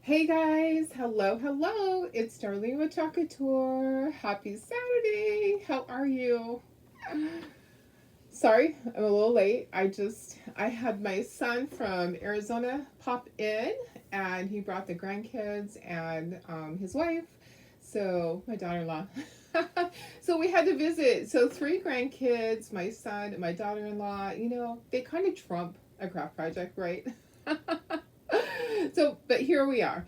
Hey guys, hello. It's Darlene with Chocolate Tour. Happy Saturday. How are you? Sorry, I'm a little late. I had my son from Arizona pop in, and he brought the grandkids and his wife. So my daughter-in-law. So we had to visit. So three grandkids, my son and my daughter-in-law. They kind of trump a craft project, right? So, but here we are.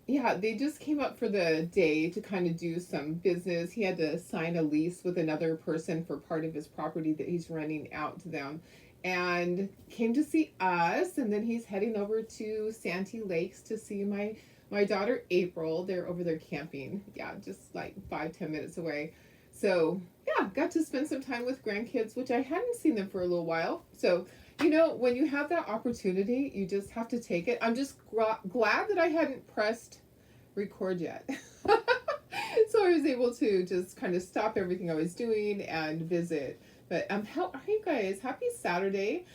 Yeah, they just came up for the day to kind of do some business. He had to sign a lease with another person for part of his property that he's renting out to them, and came to see us. And then he's heading over to Santee Lakes to see my daughter April. They're over there camping. Yeah, just like 5-10 minutes away. So yeah, got to spend some time with grandkids, which I hadn't seen them for a little while. So when you have that opportunity, you just have to take it. I'm just glad that I hadn't pressed record yet. So I was able to just kind of stop everything I was doing and visit. But how are you guys? Happy Saturday.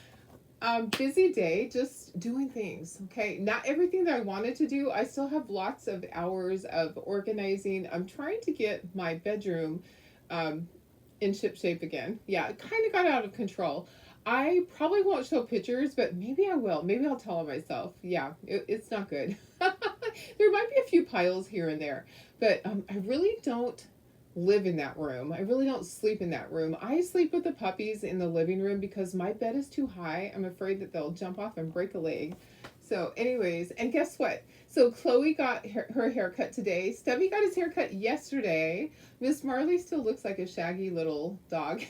Busy day, just doing things. Okay, not everything that I wanted to do. I still have lots of hours of organizing. I'm trying to get my bedroom um, in ship shape again. Yeah, it kind of got out of control. I probably won't show pictures, but maybe I will. Maybe I'll tell myself. Yeah, it's not good. There might be a few piles here and there, but I really don't live in that room. I really don't sleep in that room. I sleep with the puppies in the living room because my bed is too high. I'm afraid that they'll jump off and break a leg. So, anyways, and guess what? So Chloe got her haircut today. Stubby got his haircut yesterday. Miss Marley still looks like a shaggy little dog.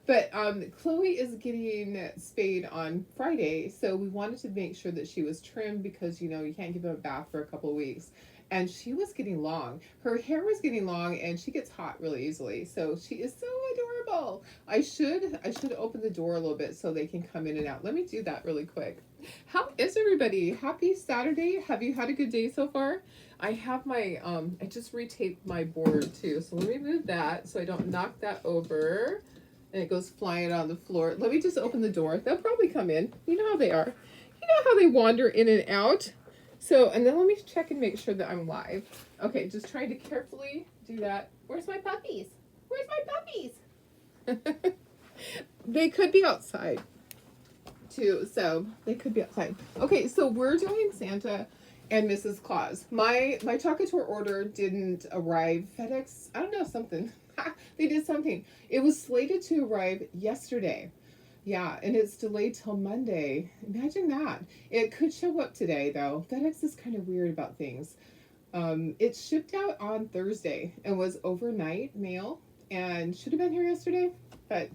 But Chloe is getting spayed on Friday, so we wanted to make sure that she was trimmed because you can't give them a bath for a couple of weeks. And she was getting long. Her hair was getting long, and she gets hot really easily. So she is so adorable. I should open the door a little bit so they can come in and out. Let me do that really quick. How is everybody? Happy Saturday. Have you had a good day so far? I have my I just retaped my board too. So let me move that so I don't knock that over and it goes flying on the floor. Let me just open the door. They'll probably come in. You know how they are. You know how they wander in and out. So, and then let me check and make sure that I'm live. Okay, just trying to carefully do that. Where's my puppies? Where's my puppies? They could be outside too, so they could be outside. Okay, so we're doing Santa and Mrs. Claus. My chocolate tour order didn't arrive. FedEx, I don't know, something. They did something. It was slated to arrive yesterday. Yeah, and it's delayed till Monday. Imagine that. It could show up today, though. FedEx is kind of weird about things. It shipped out on Thursday and was overnight mail and should have been here yesterday. But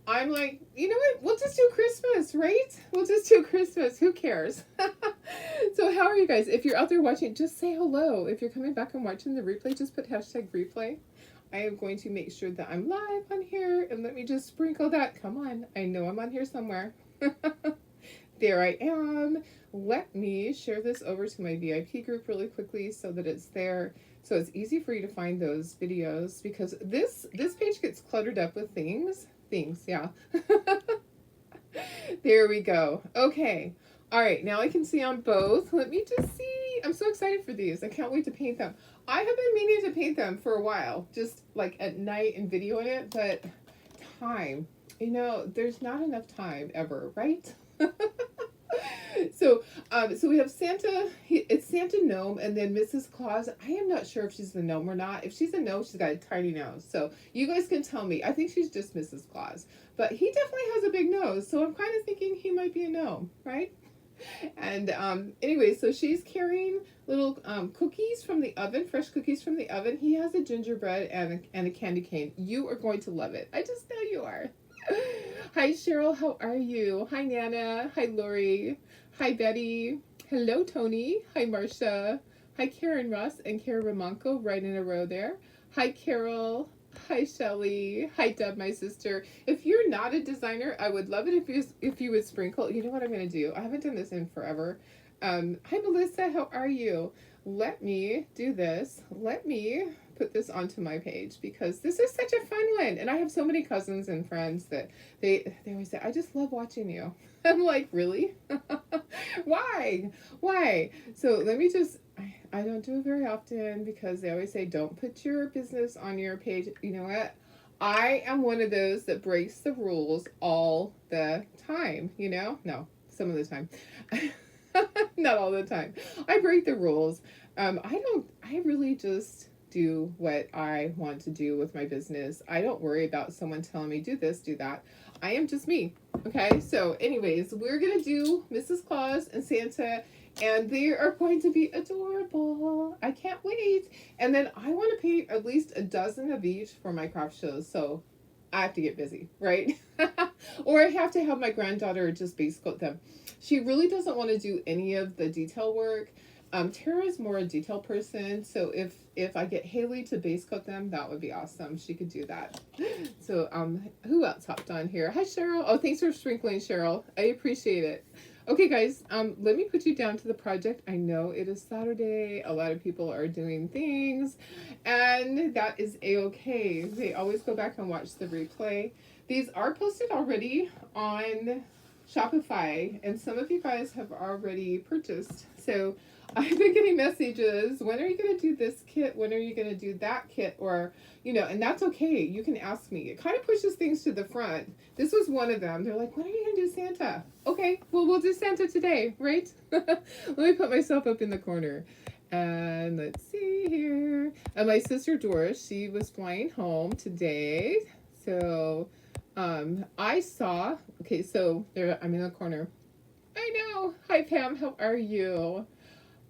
I'm like, you know what? We'll just do Christmas, right? We'll just do Christmas. Who cares? So how are you guys? If you're out there watching, just say hello. If you're coming back and watching the replay, just put hashtag replay. I am going to make sure that I'm live on here, and let me just sprinkle that. Come on. I know I'm on here somewhere. There I am. Let me share this over to my VIP group really quickly so that it's there. So it's easy for you to find those videos because this page gets cluttered up with things. Yeah. There we go. Okay. All right, now I can see on both. Let me just see. I'm so excited for these. I can't wait to paint them. I have been meaning to paint them for a while, just like at night and videoing it, but time. There's not enough time ever, right? So we have Santa. It's Santa Gnome, and then Mrs. Claus. I am not sure if she's the gnome or not. If she's a gnome, she's got a tiny nose. So you guys can tell me. I think she's just Mrs. Claus, but he definitely has a big nose. So I'm kind of thinking he might be a gnome, right? And anyway, so she's carrying little cookies from the oven, fresh cookies from the oven. He has a gingerbread and a candy cane. You are going to love it. I just know you are. Hi, Cheryl. How are you? Hi, Nana. Hi, Lori. Hi, Betty. Hello, Tony. Hi, Marcia. Hi, Karen Ross and Kara Ramonko, right in a row there. Hi, Carol. Hi, Shelly. Hi, Deb, my sister. If you're not a designer, I would love it if you would sprinkle. You know what I'm going to do? I haven't done this in forever. Hi, Melissa. How are you? Let me do this. Let me put this onto my page because this is such a fun one. And I have so many cousins and friends that they always say, I just love watching you. I'm like, really? Why? Why? So let me just, I don't do it very often because they always say don't put your business on your page. You know what? I am one of those that breaks the rules all the time, you know? No, some of the time. Not all the time. I break the rules. I really just do what I want to do with my business. I don't worry about someone telling me do this, do that. I am just me. Okay, so anyways, we're gonna do Mrs. Claus and Santa, and they are going to be adorable. I can't wait. And then I want to paint at least a dozen of each for my craft shows. So I have to get busy, right? Or I have to have my granddaughter just base coat them. She really doesn't want to do any of the detail work. Tara's more a detail person, so if I get Haley to base coat them, that would be awesome. She could do that. So who else hopped on here? Hi Cheryl. Oh, thanks for sprinkling, Cheryl. I appreciate it. Okay, guys, let me put you down to the project. I know it is Saturday. A lot of people are doing things, and that is a-okay. They always go back and watch the replay. These are posted already on Shopify, and some of you guys have already purchased. So I've been getting messages, when are you going to do this kit? When are you going to do that kit? Or, and that's okay. You can ask me. It kind of pushes things to the front. This was one of them. They're like, when are you going to do Santa? Okay, well, we'll do Santa today, right? Let me put myself up in the corner. And let's see here. And my sister Doris, she was flying home today. So I saw, okay, so there, I'm in the corner. I know. Hi, Pam. How are you?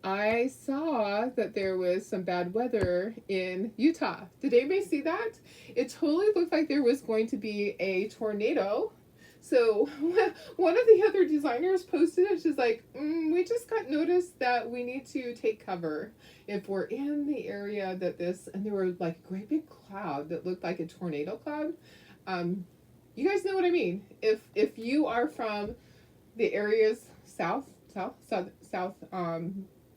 I saw that there was some bad weather in Utah. Did anybody see that? It totally looked like there was going to be a tornado. So one of the other designers posted it. She's like, we just got notice that we need to take cover if we're in the area that this, and there were like a great big cloud that looked like a tornado cloud. You guys know what I mean. If you are from the areas south,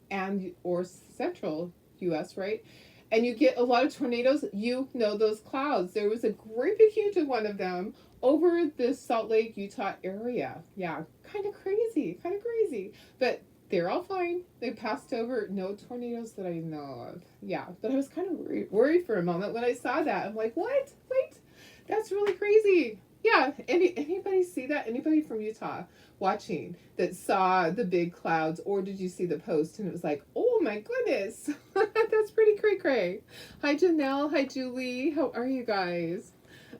and or central U.S., right? And you get a lot of tornadoes, you know those clouds. There was a great big huge one of them over the Salt Lake, Utah area. Yeah, kind of crazy. But they're all fine. They passed over. No tornadoes that I know of. Yeah, but I was kind of worried for a moment when I saw that. I'm like, what? Wait, that's really crazy. Yeah, anybody see that? Anybody from Utah watching that saw the big clouds, or did you see the post and it was like, oh my goodness, that's pretty cray-cray. Hi Janelle, hi Julie, how are you guys?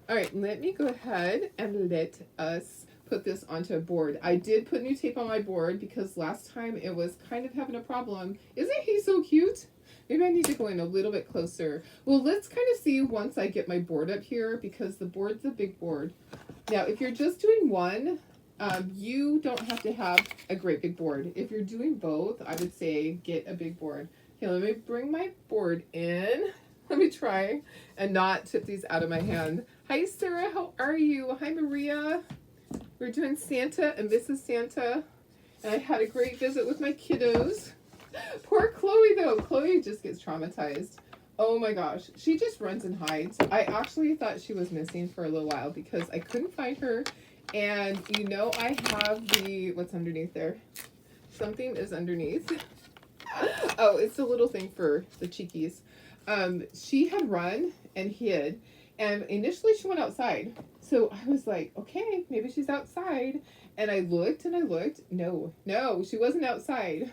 All right, let me go ahead and let us put this onto a board. I did put new tape on my board because last time it was kind of having a problem. Isn't he so cute? Maybe I need to go in a little bit closer. Well, let's kind of see once I get my board up here, because the board's a big board. Now, if you're just doing one, you don't have to have a great big board. If you're doing both, I would say get a big board. Okay, let me bring my board in. Let me try and not tip these out of my hand. Hi, Sarah. How are you? Hi, Maria. We're doing Santa and Mrs. Santa. And I had a great visit with my kiddos. Poor Chloe, though. Chloe just gets traumatized. Oh my gosh. She just runs and hides. I actually thought she was missing for a little while because I couldn't find her. And I have what's underneath there? Something is underneath. Oh, it's a little thing for the cheekies. She had run and hid. And initially she went outside. So I was like, okay, maybe she's outside. And I looked and I looked. No, she wasn't outside.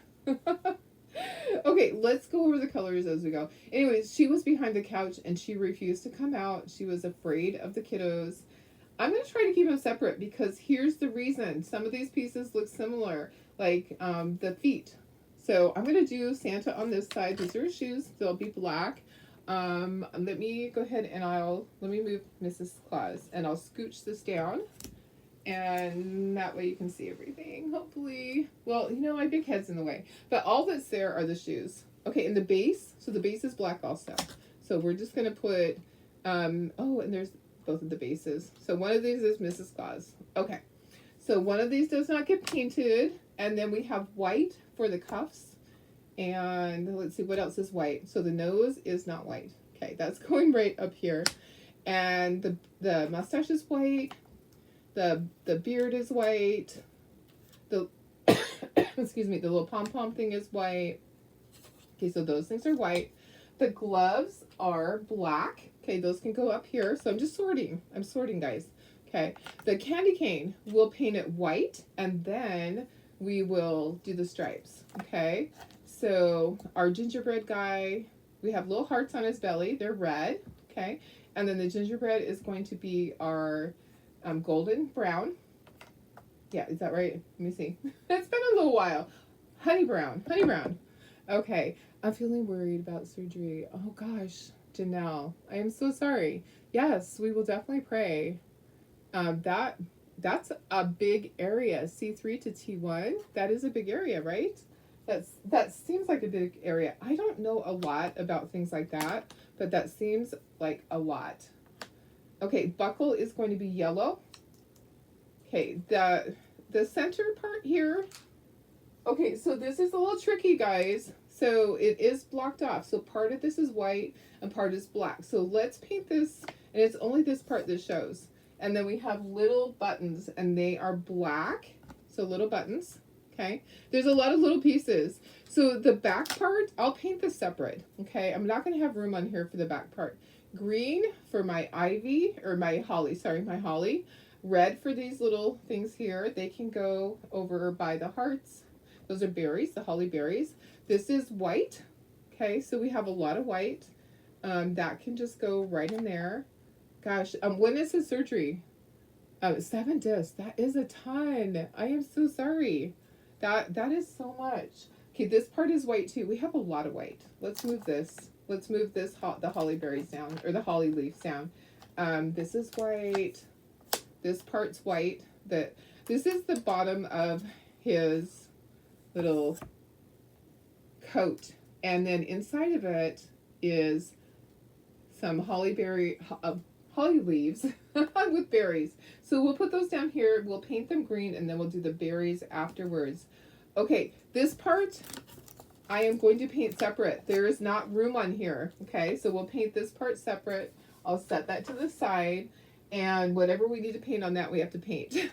Okay, let's go over the colors as we go. Anyways, she was behind the couch and she refused to come out. She was afraid of the kiddos. I'm going to try to keep them separate because here's the reason. Some of these pieces look similar, like the feet. So I'm going to do Santa on this side. These are shoes. They'll be black. Let me go ahead and let me move Mrs. Claus and I'll scooch this down. And that way you can see everything, hopefully. Well, my big head's in the way. But all that's there are the shoes. Okay, and the base. So the base is black also. So we're just going to put, and there's both of the bases. So one of these is Mrs. Claus. Okay. So one of these does not get painted. And then we have white for the cuffs. And let's see, what else is white? So the nose is not white. Okay, that's going right up here. And the mustache is white. The beard is white. The excuse me, the little pom-pom thing is white. Okay, so those things are white. The gloves are black. Okay, those can go up here. So I'm just sorting. I'm sorting, guys. Okay, the candy cane, we'll paint it white, and then we will do the stripes. Okay, so our gingerbread guy, we have little hearts on his belly. They're red. Okay, and then the gingerbread is going to be our golden brown. Yeah, is that right? Let me see. It's been a little while. Honey brown. Honey brown. Okay, I'm feeling worried about surgery. Oh gosh, Janelle, I am so sorry. Yes, we will definitely pray. That's a big area. C3 to T1. That is a big area, right? That seems like a big area. I don't know a lot about things like that, but that seems like a lot. Okay, buckle is going to be yellow. Okay, the center part here. Okay, so this is a little tricky, guys. So it is blocked off. So part of this is white and part is black. So let's paint this, and it's only this part that shows. And then we have little buttons, and they are black. So little buttons, okay? There's a lot of little pieces. So the back part, I'll paint this separate, okay? I'm not going to have room on here for the back part. Green for my ivy, or my holly, sorry, my holly. Red for these little things here. They can go over by the hearts. Those are berries, the holly berries. This is white. Okay, so we have a lot of white. That can just go right in there. Gosh, when is his surgery? 7 discs. That is a ton. I am so sorry. That is so much. Okay, this part is white too. We have a lot of white. Let's move this. Let's move this the holly berries down, or the holly leaves down. This is white. This part's white. This is the bottom of his little coat, and then inside of it is some holly leaves with berries. So we'll put those down here. We'll paint them green, and then we'll do the berries afterwards. Okay, this part I am going to paint separate. There is not room on here. Okay, so we'll paint this part separate. I'll set that to the side, and whatever we need to paint on that, we have to paint.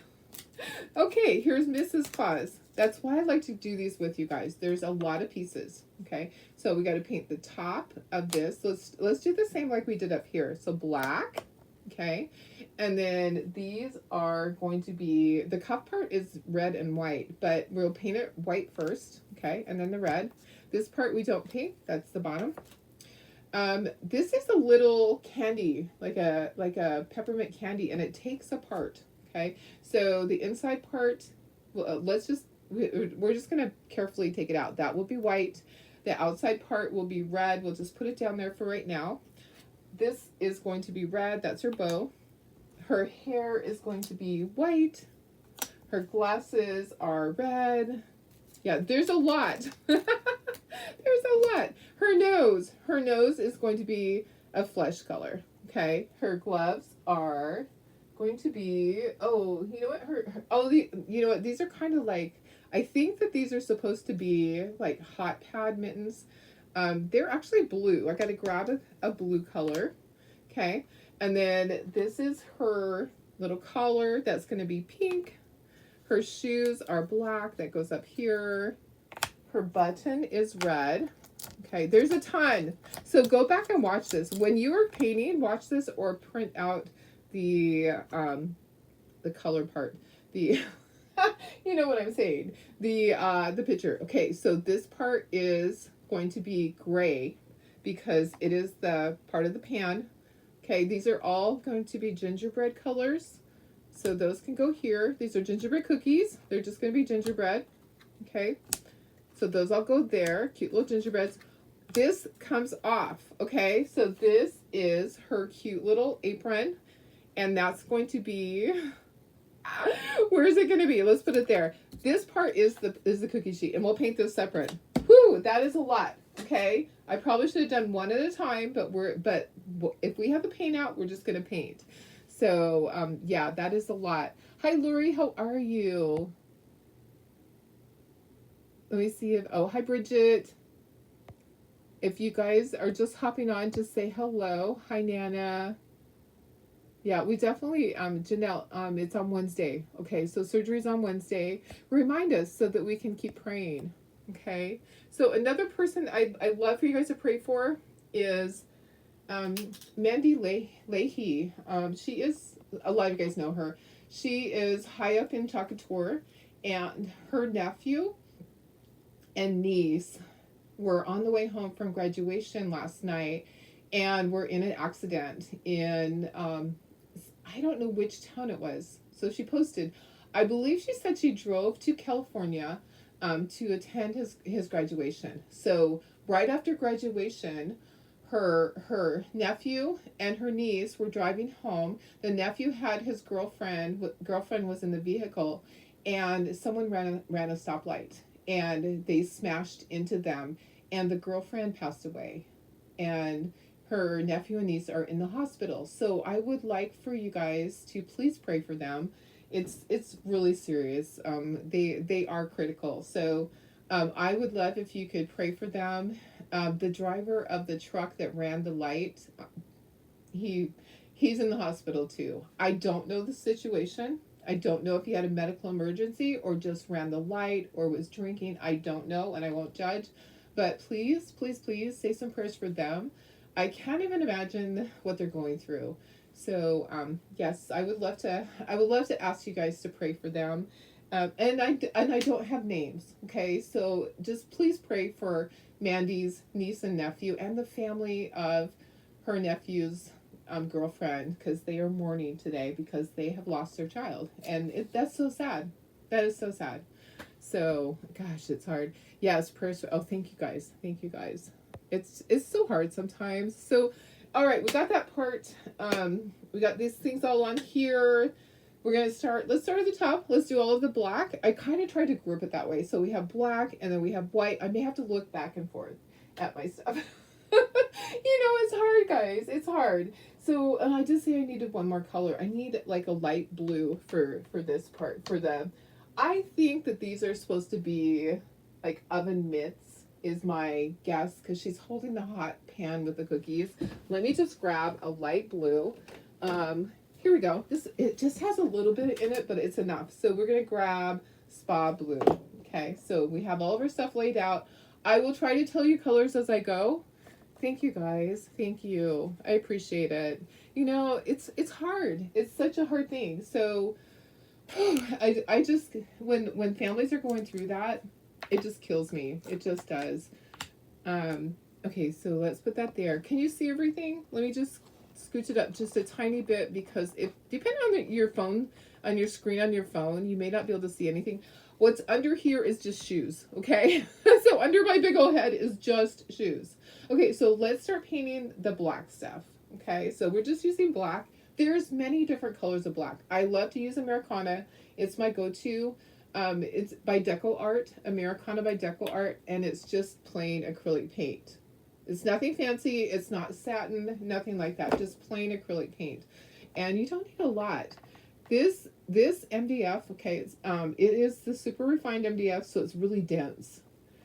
Okay, here's Mrs. Claus. That's why I like to do these with you guys. There's a lot of pieces. Okay, so we got to paint the top of this. Let's do the same like we did up here. So black. Okay, and then these are going to be, the cuff part is red and white, but we'll paint it white first. Okay, and then the red. This part we don't paint. That's the bottom. This is a little candy, like a peppermint candy, and it takes apart. Okay, so the inside part, well, we're just gonna carefully take it out. That will be white. The outside part will be red. We'll just put it down there for right now. This is going to be red. That's her bow. Her hair is going to be white. Her glasses are red. Yeah, there's a lot. There's a lot. Her nose is going to be a flesh color. Okay, her gloves are going to be, oh, you know what, you know what, these are kind of like, I think that these are supposed to be like hot pad mittens. They're actually blue. I got to grab a blue color. Okay, and then this is her little collar. That's going to be pink. Her shoes are black. That goes up here. Her button is red. Okay, there's a ton. So go back and watch this. When you are painting, watch this or print out the color part. The you know what I'm saying. The picture. Okay, so this part is going to be gray because it is the part of the pan. Okay, these are all going to be gingerbread colors. So those can go here. These are gingerbread cookies. They're just going to be gingerbread. Okay, so those all go there. Cute little gingerbreads. This comes off. Okay, so this is her cute little apron. And that's going to be, where is it going to be? Let's put it there. This part is the cookie sheet, and we'll paint this separate. Whew, that is a lot. Okay, I probably should have done one at a time, but if we have the paint out, we're just going to paint. So yeah, that is a lot. Hi, Lori, how are you? Let me see if, oh, hi, Bridget. If you guys are just hopping on, just say hello. Hi, Nana. Yeah, we definitely, Janelle, it's on Wednesday. Okay, so surgery's on Wednesday. Remind us so that we can keep praying. Okay, so another person I'd love for you guys to pray for is um, Mandy Leahy. She is, a lot of you guys know her. She is high up in Chakator, and her nephew and niece were on the way home from graduation last night and were in an accident in I don't know which town it was. So she posted, I believe she said she drove to California to attend his graduation. So right after graduation, her nephew and her niece were driving home. The nephew had his girlfriend was in the vehicle, and someone ran a stoplight, and they smashed into them, and the girlfriend passed away, and her nephew and niece are in the hospital. So I would like for you guys to please pray for them. It's really serious. They are critical. So I would love if you could pray for them. The driver of the truck that ran the light, he he's in the hospital too. I don't know the situation. I don't know if he had a medical emergency or just ran the light or was drinking. I don't know, and I won't judge. But please, please, please say some prayers for them. I can't even imagine what they're going through. So yes, I would love to. I would love to ask you guys to pray for them. And I don't have names. Okay, so just please pray for Mandy's niece and nephew and the family of her nephew's girlfriend, because they are mourning today because they have lost their child, and that's so sad. That is so sad. So gosh, it's hard. Yes, prayers. Oh, thank you guys. Thank you guys. It's so hard sometimes. So, all right, we got that part. We got these things all on here. We're gonna start. Let's start at the top. Let's do all of the black. I kind of tried to group it that way. So we have black, and then we have white. I may have to look back and forth at my stuff. It's hard, guys. It's hard. So, and I did say I needed one more color. I need like a light blue for this part. For the, I think that these are supposed to be like oven mitts is my guess, because she's holding the hot pan with the cookies. Let me just grab a light blue. Here we go. It just has a little bit in it, but it's enough. So we're gonna grab spa blue. Okay, so we have all of our stuff laid out. I will try to tell you colors as I go. Thank you guys. Thank you. I appreciate it. It's hard. It's such a hard thing. So I just when families are going through that, it just kills me. It just does. Okay, so let's put that there. Can you see everything? Let me just scooch it up just a tiny bit, because if depending on your phone, on your screen on your phone, you may not be able to see anything. What's under here is just shoes, okay? So under my big old head is just shoes. Okay, so let's start painting the black stuff. Okay, so we're just using black. There's many different colors of black. I love to use Americana. It's my go-to. It's by Deco Art, Americana by Deco Art, and it's just plain acrylic paint. It's nothing fancy. It's not satin, nothing like that. Just plain acrylic paint, and you don't need a lot. This MDF, okay, it is the super refined MDF, so it's really dense.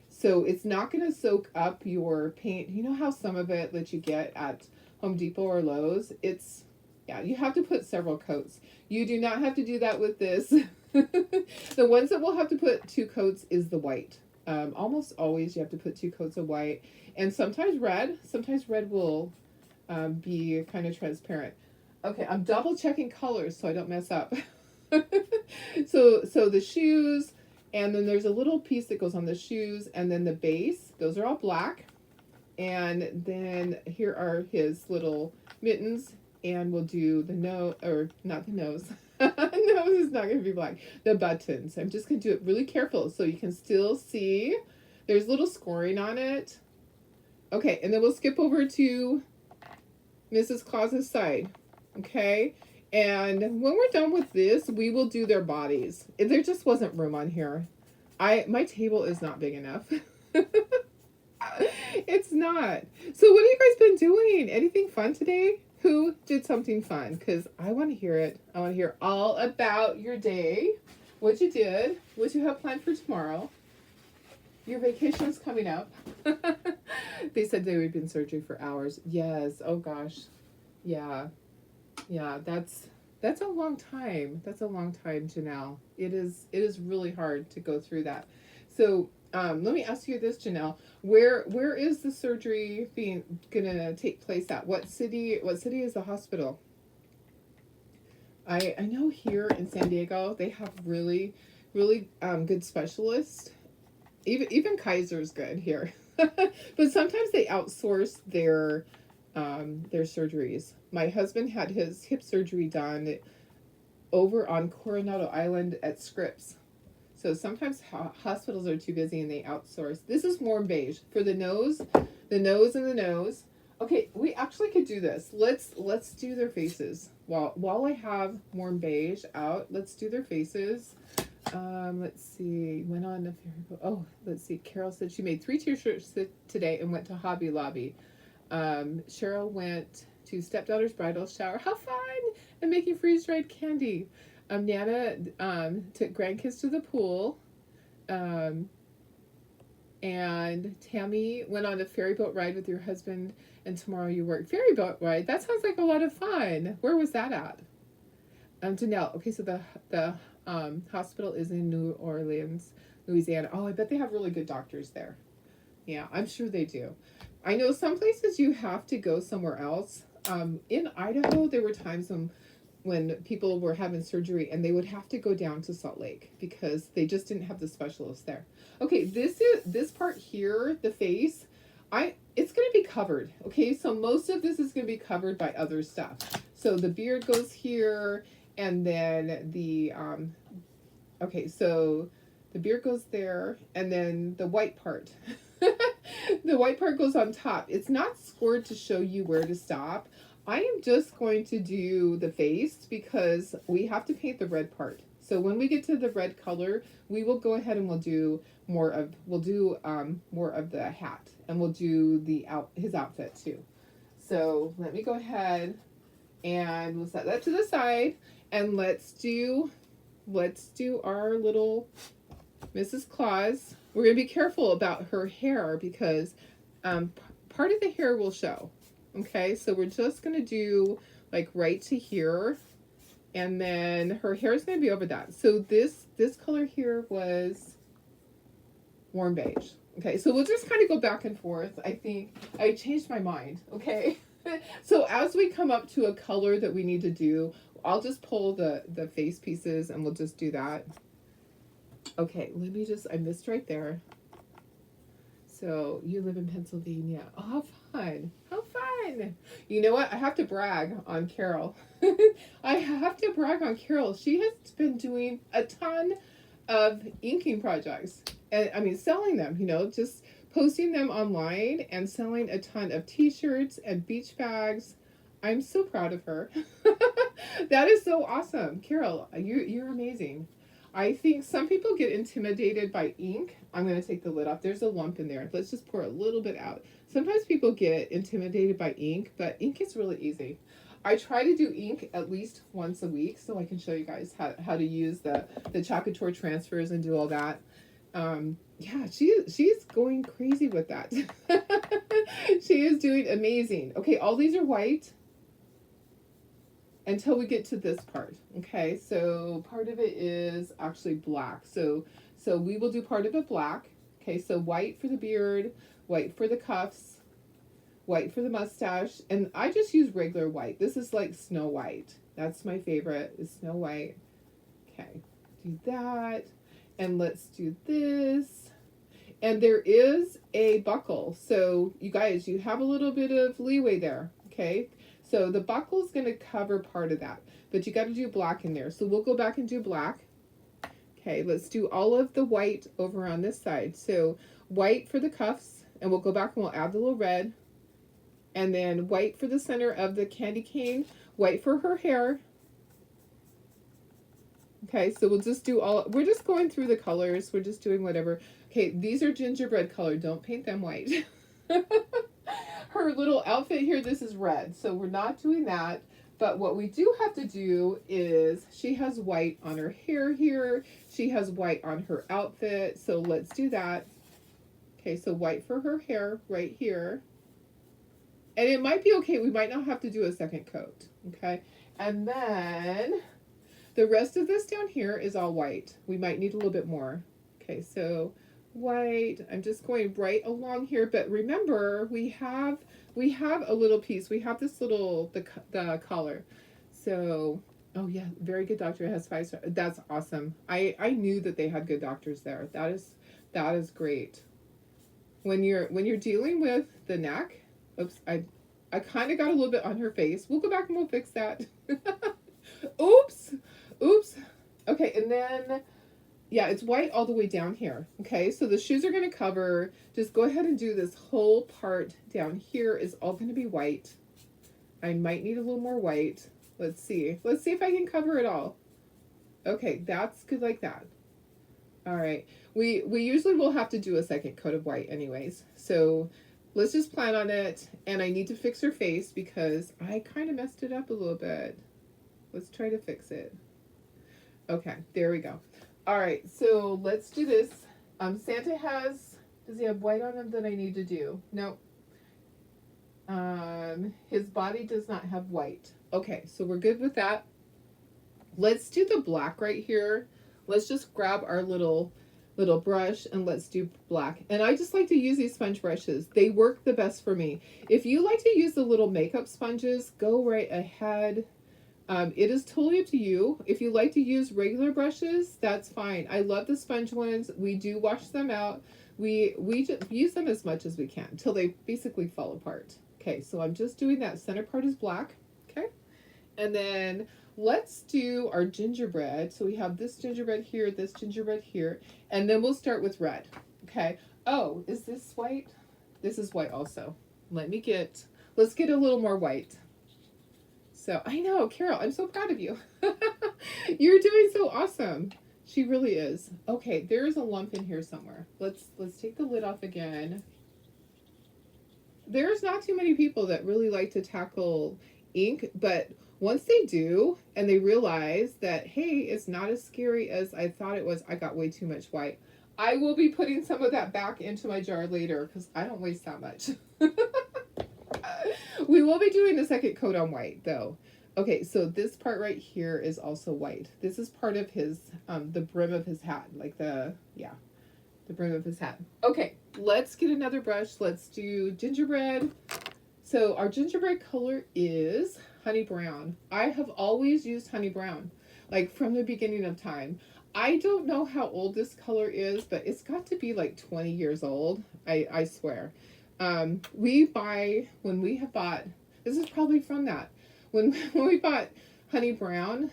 So it's not going to soak up your paint. You know how some of it that you get at Home Depot or Lowe's, yeah, you have to put several coats. You do not have to do that with this. The ones that we'll have to put 2 coats is the white. Almost always you have to put 2 coats of white, and sometimes red. Sometimes red will be kind of transparent. Okay, I'm double checking colors so I don't mess up. So the shoes, and then there's a little piece that goes on the shoes, and then the base. Those are all black. And then here are his little mittens, and we'll do the nose, or not the nose. Nose is not going to be black. The buttons. I'm just going to do it really careful so you can still see. There's little scoring on it. Okay, and then we'll skip over to Mrs. Claus's side. Okay, and when we're done with this, we will do their bodies. There just wasn't room on here. My table is not big enough. It's not. So what have you guys been doing? Anything fun today? Who did something fun? Because I want to hear it. I want to hear all about your day. What you did. What you have planned for tomorrow. Your vacation's coming up. They said they would be in surgery for hours. Yes. Oh gosh. Yeah. Yeah, that's a long time. That's a long time, Janelle. It is really hard to go through that. So let me ask you this, Janelle. Where is the surgery being gonna take place at? What city is the hospital? I know here in San Diego they have really good specialists. Even Kaiser's good here, but sometimes they outsource their surgeries. My husband had his hip surgery done over on Coronado Island at Scripps. So sometimes hospitals are too busy and they outsource. This is warm beige for the nose and the nose. Okay, we actually could do this. Let's do their faces. While I have warm beige out, let's do their faces. Let's see. Went on a ferry. Oh, let's see. Carol said she made 3 t-shirts today and went to Hobby Lobby. Cheryl went to stepdaughter's bridal shower. How fun! And making freeze dried candy. Nana took grandkids to the pool. Um, and Tammy went on a ferry boat ride with your husband, and tomorrow you work. Ferry boat ride? That sounds like a lot of fun. Where was that at? Janelle. Okay, so the hospital is in New Orleans, Louisiana. Oh, I bet they have really good doctors there. Yeah, I'm sure they do. I know some places you have to go somewhere else. In Idaho, there were times when people were having surgery and they would have to go down to Salt Lake because they just didn't have the specialists there. Okay, this part here, the face, it's going to be covered. Okay, so most of this is going to be covered by other stuff. So the beard goes here, and then okay, so the beard goes there, and then the white part. The white part goes on top. It's not scored to show you where to stop. I am just going to do the face because we have to paint the red part. So when we get to the red color, we will go ahead and we'll do more of the hat, and we'll do his outfit too. So let me go ahead and we'll set that to the side, and let's do our little Mrs. Claus. We're going to be careful about her hair because part of the hair will show. Okay, so we're just going to do like right to here, and then her hair is going to be over that. So this color here was warm beige. Okay, so we'll just kind of go back and forth. I think I changed my mind. Okay, so as we come up to a color that we need to do, I'll just pull the face pieces and we'll just do that. Okay, I missed right there. So you live in Pennsylvania. Oh, how fun. How fun. You know what? I have to brag on Carol. I have to brag on Carol. She has been doing a ton of inking projects. And I mean, selling them, just posting them online and selling a ton of t-shirts and beach bags. I'm so proud of her. That is so awesome. Carol, you're amazing. I think some people get intimidated by ink. I'm going to take the lid off. There's a lump in there. Let's just pour a little bit out. Sometimes people get intimidated by ink, but ink is really easy. I try to do ink at least once a week so I can show you guys how to use the Chacator transfers and do all that. Yeah, she's going crazy with that. She is doing amazing. Okay, all these are white until we get to this part. Okay, so part of it is actually black. So we will do part of it black. Okay, so white for the beard, white for the cuffs, white for the mustache, and I just use regular white. This is like Snow White. That's my favorite, is Snow White. Okay, do that, and let's do this. And there is a buckle, so you guys, you have a little bit of leeway there. Okay, so the buckle is going to cover part of that, but you got to do black in there. So we'll go back and do black. Okay, let's do all of the white over on this side. So white for the cuffs, and we'll go back and we'll add the little red. And then white for the center of the candy cane, white for her hair. Okay, so we'll just do we're just going through the colors. We're just doing whatever. Okay, these are gingerbread color. Don't paint them white. Her little outfit here, this is red, so we're not doing that. But what we do have to do is she has white on her hair here. She has white on her outfit, so let's do that. Okay, so white for her hair right here. And it might be okay. We might not have to do a second coat, okay? And then the rest of this down here is all white. We might need a little bit more. Okay, so white. I'm just going right along here, but remember we have a little piece. We have this little the collar. So oh yeah, very good doctor, has 5 stars. That's awesome. I knew that they had good doctors there. That is great. When you're dealing with the neck. Oops, I kind of got a little bit on her face. We'll go back and we'll fix that. Oops. Oops. Okay, and then, yeah, it's white all the way down here. Okay, so the shoes are going to cover. Just go ahead and do this whole part down here is all going to be white. I might need a little more white. Let's see. Let's see if I can cover it all. Okay, that's good like that. All right. We usually will have to do a second coat of white anyways. So let's just plan on it. And I need to fix her face because I kind of messed it up a little bit. Let's try to fix it. Okay, there we go. All right, so let's do this. Santa does he have white on him that I need to do? No. His body does not have white. Okay, so we're good with that. Let's do the black right here. Let's just grab our little brush and let's do black. And I just like to use these sponge brushes. They work the best for me. If you like to use the little makeup sponges, go right ahead. It is totally up to you. If you like to use regular brushes, that's fine. I love the sponge ones. We do wash them out. We just use them as much as we can until they basically fall apart. Okay, so I'm just doing that center part is black. Okay, and then let's do our gingerbread. So we have this gingerbread here, and then we'll start with red. Okay. Oh, is this white? This is white also. Let's get a little more white. So I know, Carol, I'm so proud of you. You're doing so awesome. She really is. Okay, there's a lump in here somewhere. Let's take the lid off again. There's not too many people that really like to tackle ink, but once they do and they realize that, hey, it's not as scary as I thought it was, I got way too much white. I will be putting some of that back into my jar later because I don't waste that much. We will be doing the second coat on white though. Okay, so this part right here is also white. This is part of his, the brim of his hat, like the brim of his hat. Okay, let's get another brush. Let's do gingerbread. So our gingerbread color is honey brown. I have always used honey brown, like from the beginning of time. I don't know how old this color is, but it's got to be like 20 years old. I swear. When we have bought, this is probably from that. When we bought honey brown,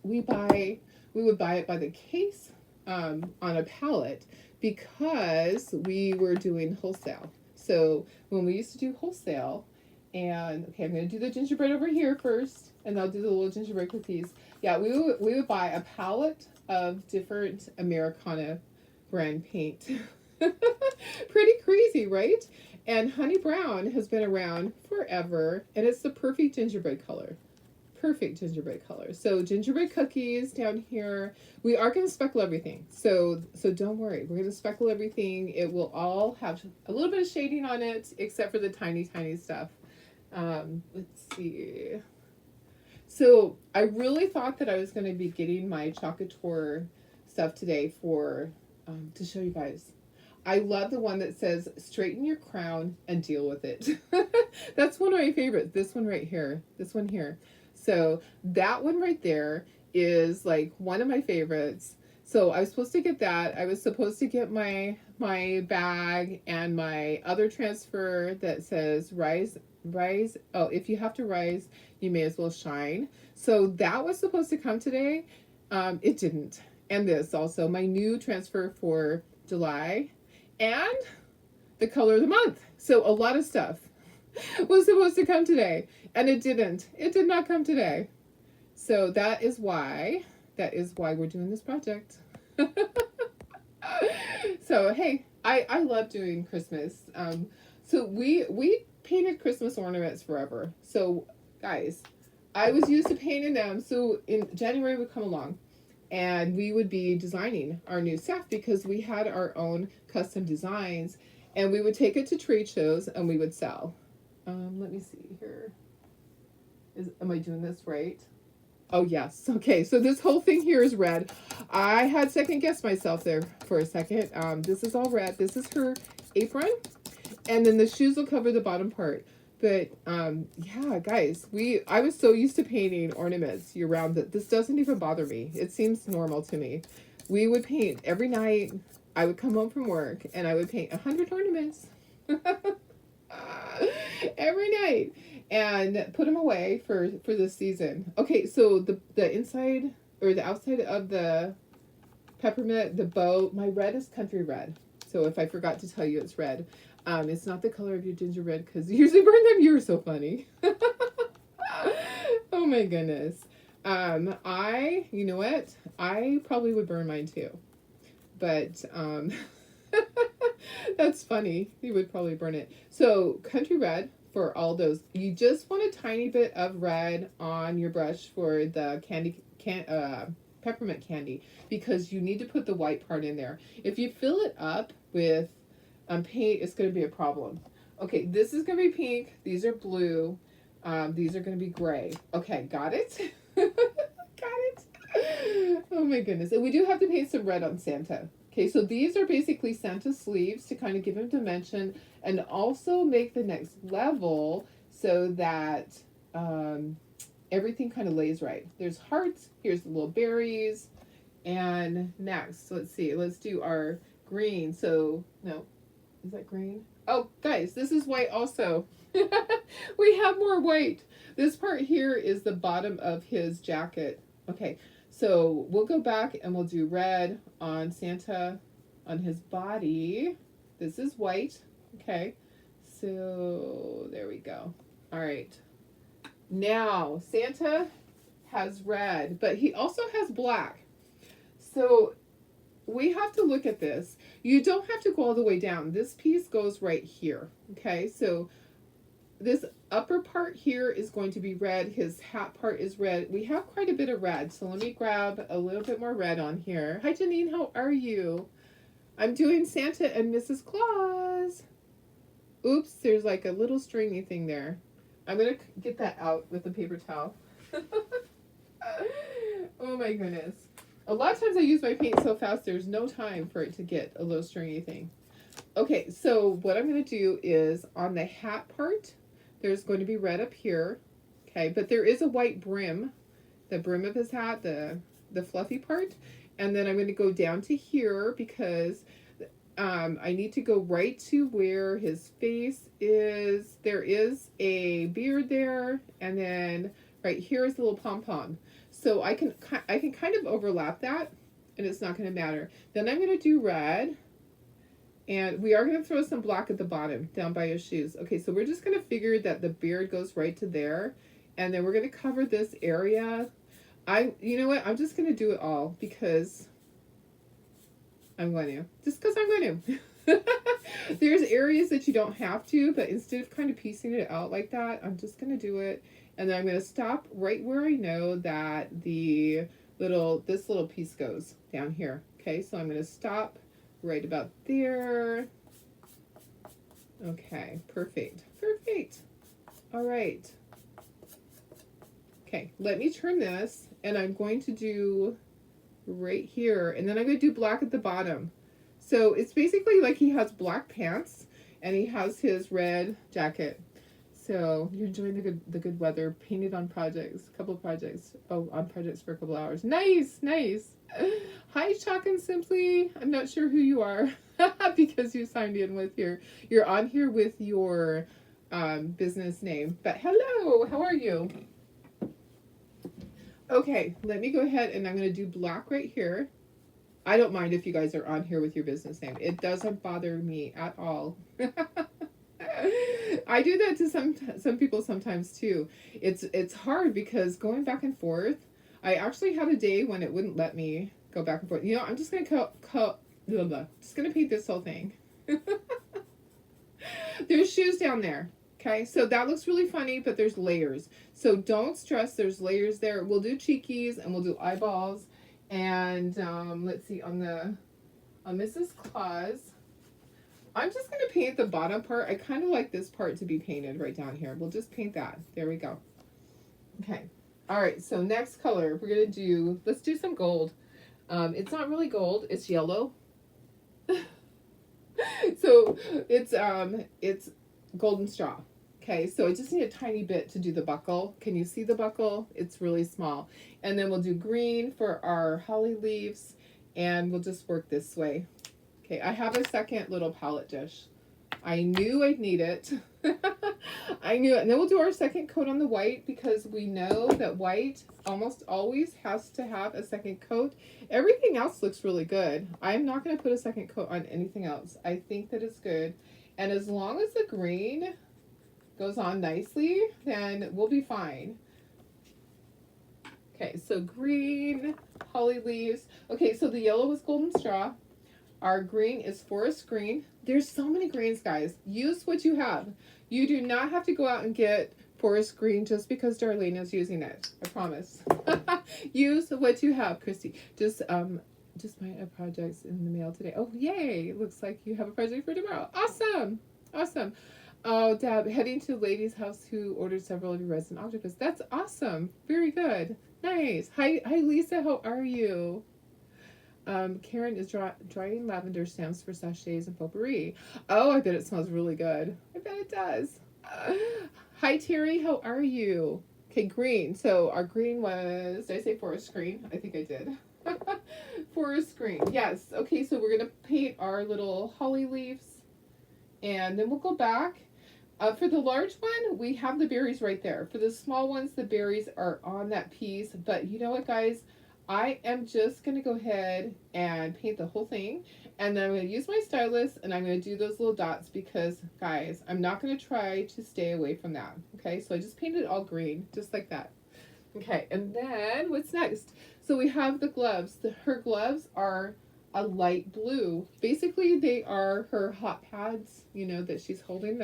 we would buy it by the case on a pallet because we were doing wholesale. So when we used to do wholesale, and okay, I'm going to do the gingerbread over here first, and I'll do the little gingerbread cookies. Yeah, we would buy a pallet of different Americana brand paint. Pretty crazy, right? And honey brown has been around forever, and it's the perfect gingerbread color. Perfect gingerbread color. So gingerbread cookies down here. We are going to speckle everything. So don't worry. We're going to speckle everything. It will all have a little bit of shading on it, except for the tiny, tiny stuff. Let's see. So I really thought that I was going to be getting my Chocateur stuff today for to show you guys. I love the one that says straighten your crown and deal with it. That's one of my favorites. This one right here. This one here. So that one right there is like one of my favorites. So I was supposed to get that. I was supposed to get my bag and my other transfer that says rise. Oh, if you have to rise, you may as well shine. So that was supposed to come today. It didn't. And this also, my new transfer for July and the color of the month. So a lot of stuff was supposed to come today, and it didn't. It did not come today. So that is why we're doing this project. So hey, I love doing Christmas. So we painted Christmas ornaments forever. So guys, I was used to painting them. So in January would come along, and we would be designing our new stuff because we had our own custom designs, and we would take it to trade shows and we would sell. Let me see here. Am I doing this right? Oh, yes. Okay, so this whole thing here is red. I had second guessed myself there for a second. This is all red. This is her apron, and then the shoes will cover the bottom part. But yeah, guys, I was so used to painting ornaments year round that this doesn't even bother me. It seems normal to me. We would paint every night. I would come home from work and I would paint 100 ornaments every night and put them away for this season. Okay, so the inside or the outside of the peppermint, the bow, my red is country red. So if I forgot to tell you, it's red. It's not the color of your gingerbread because you usually burn them. You're so funny. Oh my goodness. You know what? I probably would burn mine too. But that's funny. You would probably burn it. So country red for all those. You just want a tiny bit of red on your brush for the peppermint candy because you need to put the white part in there. If you fill it up with paint, it's going to be a problem. Okay, this is going to be pink. These are blue. These are going to be gray. Okay, got it? Got it? Oh my goodness. And we do have to paint some red on Santa. Okay, so these are basically Santa's sleeves to kind of give him dimension and also make the next level so that everything kind of lays right. There's hearts. Here's the little berries. And next, let's see. Let's do our green. So, no. Is that green? Oh, guys, this is white also. We have more white. This part here is the bottom of his jacket. Okay, so we'll go back and we'll do red on Santa on his body. This is white. Okay, so there we go. All right. Now, Santa has red, but he also has black. So we have to look at this. You don't have to go all the way down. This piece goes right here. Okay, so this upper part here is going to be red. His hat part is red. We have quite a bit of red. So let me grab a little bit more red on here. Hi, Janine. How are you? I'm doing Santa and Mrs. Claus. Oops, there's like a little stringy thing there. I'm going to get that out with a paper towel. Oh my goodness. A lot of times I use my paint so fast there's no time for it to get a little stringy thing. Okay, so what I'm going to do is on the hat part, there's going to be red up here. Okay, but there is a white brim, the brim of his hat, the fluffy part. And then I'm going to go down to here because I need to go right to where his face is. There is a beard there, and then right here is the little pom-pom. So I can kind of overlap that, and it's not going to matter. Then I'm going to do red, and we are going to throw some black at the bottom, down by his shoes. Okay, so we're just going to figure that the beard goes right to there, and then we're going to cover this area. You know what? I'm just going to do it all because I'm going to. Just because I'm going to. There's areas that you don't have to, but instead of kind of piecing it out like that, I'm just going to do it. And then I'm going to stop right where I know that this little piece goes down here. Okay, so I'm going to stop right about there. Okay, perfect. Perfect. All right. Okay, let me turn this, and I'm going to do right here, and then I'm going to do black at the bottom. So it's basically like he has black pants, and he has his red jacket. So you're enjoying the good weather, painted on projects, a couple of projects. Oh, on projects for a couple hours. Nice, nice. Hi, Chalk and Simply. I'm not sure who you are because you signed in with you're on here with your business name. But hello, how are you? Okay, let me go ahead and I'm going to do black right here. I don't mind if you guys are on here with your business name. It doesn't bother me at all. I do that to some people sometimes too. It's hard because going back and forth. I actually had a day when it wouldn't let me go back and forth. You know, I'm just gonna just gonna paint this whole thing. There's shoes down there. Okay, so that looks really funny, but there's layers. So don't stress. There's layers there. We'll do cheekies and we'll do eyeballs. And let's see on Mrs. Claus. I'm just going to paint the bottom part. I kind of like this part to be painted right down here. We'll just paint that. There we go. Okay. All right. So next color, we're gonna do. Let's do some gold. It's not really gold. It's yellow. So it's golden straw. Okay, so I just need a tiny bit to do the buckle. Can you see the buckle? It's really small. And then we'll do green for our holly leaves, and we'll just work this way. Okay, I have a second little palette dish. I knew I'd need it. I knew it. And then we'll do our second coat on the white, because we know that white almost always has to have a second coat. Everything else looks really good. I'm not going to put a second coat on anything else. I think that it's good. And as long as the green goes on nicely, then we'll be fine. Okay, so green, holly leaves. Okay, so the yellow is golden straw. Our green is forest green. There's so many greens, guys. Use what you have. You do not have to go out and get forest green just because Darlene is using it. I promise. Use what you have, Christy. Just find a project in the mail today. Oh, yay. Looks like you have a project for tomorrow. Awesome. Awesome. Oh, Deb, heading to a lady's house who ordered several of your resin octopus. That's awesome. Very good. Nice. Hi, Lisa. How are you? Karen is drying lavender stems for sachets and potpourri. Oh, I bet it smells really good. I bet it does. Hi, Terry. How are you? Okay, green. So our green was, did I say forest green? I think I did. Forest green. Yes. Okay, so we're going to paint our little holly leaves. And then we'll go back. For the large one, we have the berries right there. For the small ones, the berries are on that piece. But you know what, guys? I am just going to go ahead and paint the whole thing. And then I'm going to use my stylus, and I'm going to do those little dots because, guys, I'm not going to try to stay away from that. Okay, so I just painted it all green, just like that. Okay, and then what's next? So we have the gloves. Her gloves are a light blue. Basically, they are her hot pads, you know, that she's holding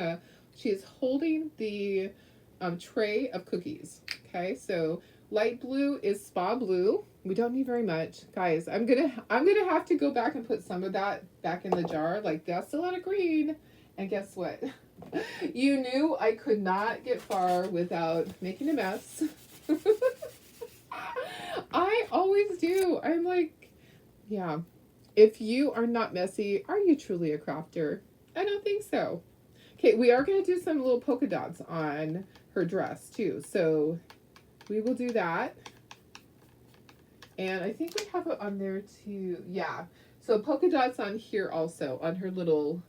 the tray of cookies. Okay, so light blue is spa blue. We don't need very much, guys. I'm gonna have to go back and put some of that back in the jar. Like, that's a lot of green. And guess what? You knew I could not get far without making a mess. I always do. I'm like, yeah. If you are not messy, are you truly a crafter? I don't think so. Okay, we are going to do some little polka dots on her dress too. So we will do that. And I think we have it on there too. Yeah. So polka dots on here also, on her little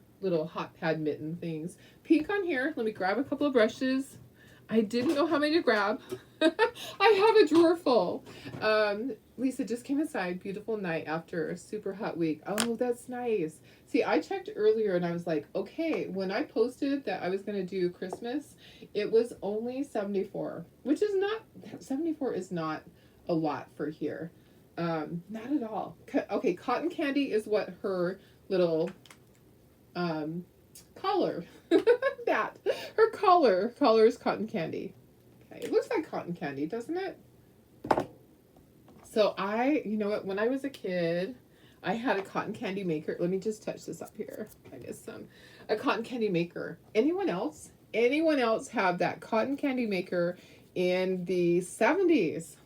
hot pad mitten things. Pink on here. Let me grab a couple of brushes. I didn't know how many to grab. I have a drawer full. Lisa just came inside. Beautiful night after a super hot week. Oh, that's nice. See, I checked earlier and I was like, okay, when I posted that I was going to do Christmas, it was only 74, which is not, 74 is not a lot for here. Not at all. Okay, cotton candy is what her little collar that her collar is cotton candy. Okay, it looks like cotton candy, doesn't it? So you know what, when I was a kid, I had a cotton candy maker. Let me just touch this up here. I guess a cotton candy maker. Anyone else have that cotton candy maker in the 70s?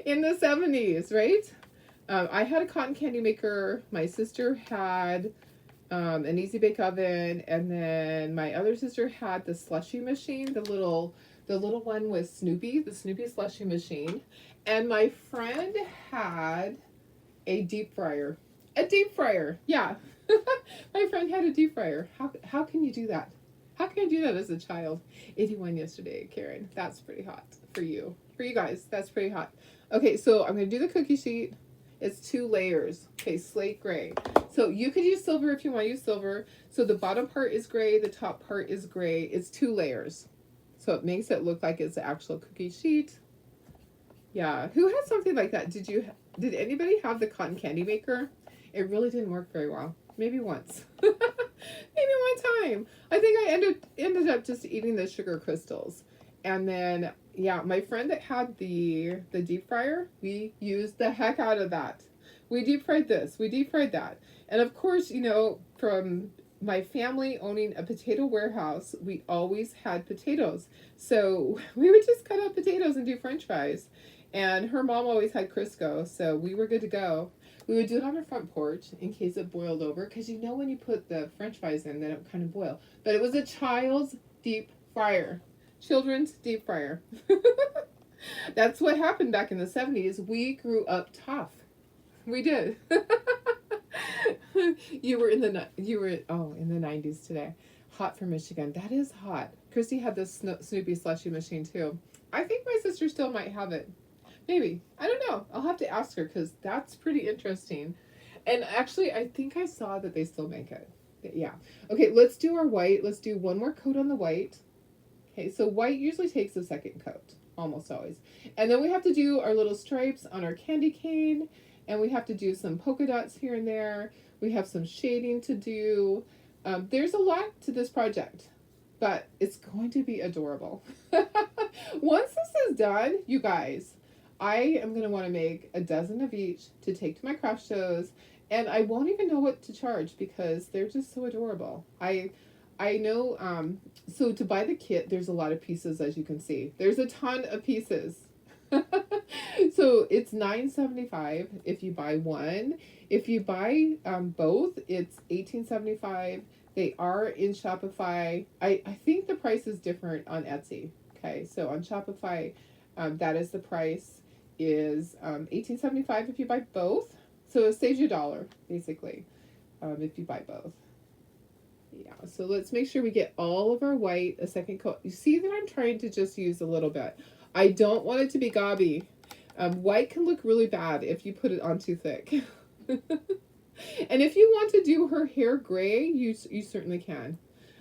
In the 70s, right? I had a cotton candy maker. My sister had an easy bake oven, and then my other sister had the slushy machine, the little one with Snoopy, the Snoopy slushy machine, and my friend had a deep fryer. Yeah. My friend had a deep fryer. How can you do that? How can you do that as a child? 81 yesterday, Karen. That's pretty hot for you. For you guys, that's pretty hot. Okay, so I'm going to do the cookie sheet. It's 2 layers. Okay, slate gray. So you could use silver if you want to use silver. So the bottom part is gray, the top part is gray. It's 2 layers. So it makes it look like it's the actual cookie sheet. Yeah, who had something like that? Did anybody have the cotton candy maker? It really didn't work very well. Maybe once. Maybe one time. I think I ended up just eating the sugar crystals. And then, yeah, my friend that had the deep fryer, we used the heck out of that. We deep fried this, we deep fried that. And of course, you know, from my family owning a potato warehouse, we always had potatoes. So we would just cut up potatoes and do French fries. And her mom always had Crisco, so we were good to go. We would do it on our front porch in case it boiled over, because you know when you put the French fries in, then it kind of boil. But it was a child's deep fryer, children's deep fryer. That's what happened back in the 70s. We grew up tough. We did. You were in the 90s today. Hot for Michigan. That is hot. Christy had this Snoopy slushy machine too. I think my sister still might have it. Maybe. I don't know. I'll have to ask her because that's pretty interesting. And actually, I think I saw that they still make it. Yeah. Okay, let's do our white. Let's do one more coat on the white. Okay, so white usually takes a second coat. Almost always. And then we have to do our little stripes on our candy cane. And we have to do some polka dots here and there. We have some shading to do. There's a lot to this project, but it's going to be adorable. Once this is done, you guys, I am going to want to make a dozen of each to take to my craft shows, and I won't even know what to charge because they're just so adorable. I know, so to buy the kit, there's a lot of pieces, as you can see. There's a ton of pieces. So it's $9.75 if you buy one. If you buy both, it's $18.75. They are in Shopify. I think the price is different on Etsy. Okay, so on Shopify, that is the price is $18.75 if you buy both. So it saves you $1 basically if you buy both. Yeah, so let's make sure we get all of our white a second coat. You see that I'm trying to just use a little bit. I don't want it to be gobby. White can look really bad if you put it on too thick. And if you want to do her hair gray, you certainly can.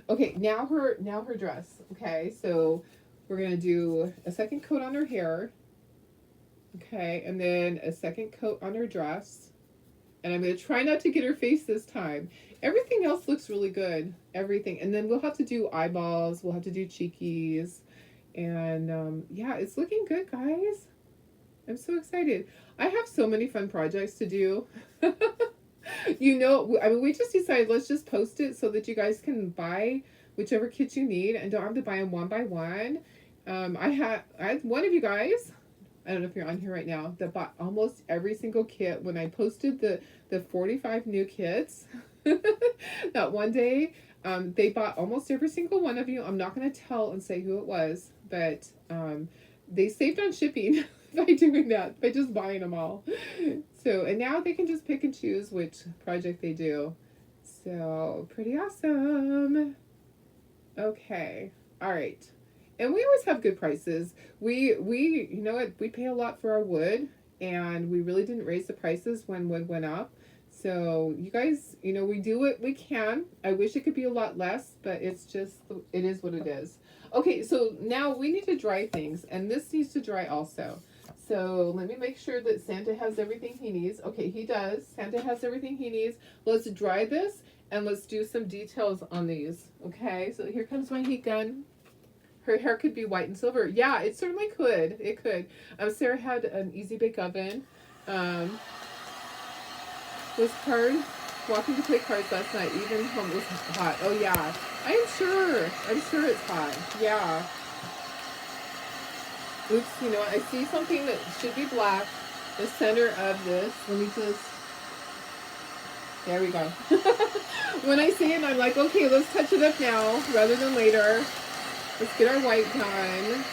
Okay, now her dress. Okay, so we're gonna do a second coat on her hair. Okay, and then a second coat on her dress. And I'm gonna try not to get her face this time. Everything else looks really good. Everything, and then we'll have to do eyeballs. We'll have to do cheekies. And yeah, it's looking good, guys. I'm so excited. I have so many fun projects to do. You know, I mean, we just decided let's just post it so that you guys can buy whichever kit you need and don't have to buy them one by one. I had one of you guys, I don't know if you're on here right now, that bought almost every single kit when I posted the 45 new kits. That one day, they bought almost every single one of you. I'm not going to tell and say who it was, but they saved on shipping by doing that, by just buying them all. So, and now they can just pick and choose which project they do. So, pretty awesome. Okay. All right. And we always have good prices. We you know what, we pay a lot for our wood, and we really didn't raise the prices when wood went up. So you guys, you know, we do what we can. I wish it could be a lot less, but it's just, it is what it is. Okay, so now we need to dry things, and this needs to dry also. So let me make sure that Santa has everything he needs. Okay, he does. Santa has everything he needs. Let's dry this, and let's do some details on these. Okay, so here comes my heat gun. Her hair could be white and silver. Yeah, it certainly could. It could. Sarah had an easy bake oven. Was walking to play cards last night. Even home was hot. Oh yeah, I'm sure it's hot. Yeah. Oops, you know, I see something that should be black. The center of this. Let me just. There we go. When I see it, I'm like, okay, let's touch it up now rather than later. Let's get our white done.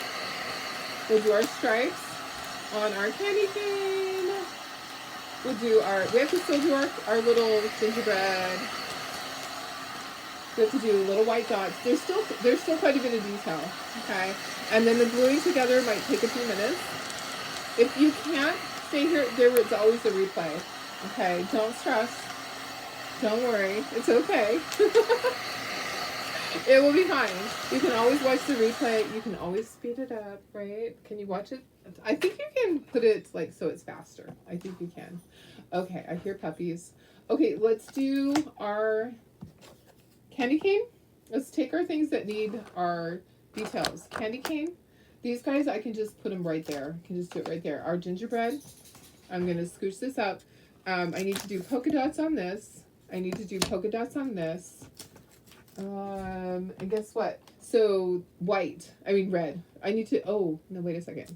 We'll do our stripes on our candy cane. We'll do we have to still do our little gingerbread. We have to do little white dots. There's still quite a bit of detail, okay? And then the gluing together might take a few minutes. If you can't stay here, there is always a replay, okay? Don't stress. Don't worry. It's okay. It will be fine. You can always watch the replay. You can always speed it up, right? Can you watch it? I think you can put it like so it's faster. I think you can. Okay, I hear puppies. Okay, let's do our candy cane. Let's take our things that need our details. Candy cane. These guys, I can just put them right there. I can just do it right there. Our gingerbread. I'm going to scooch this up. I need to do polka dots on this. I need to do polka dots on this. And guess what? So red. I need to, oh, no, wait a second.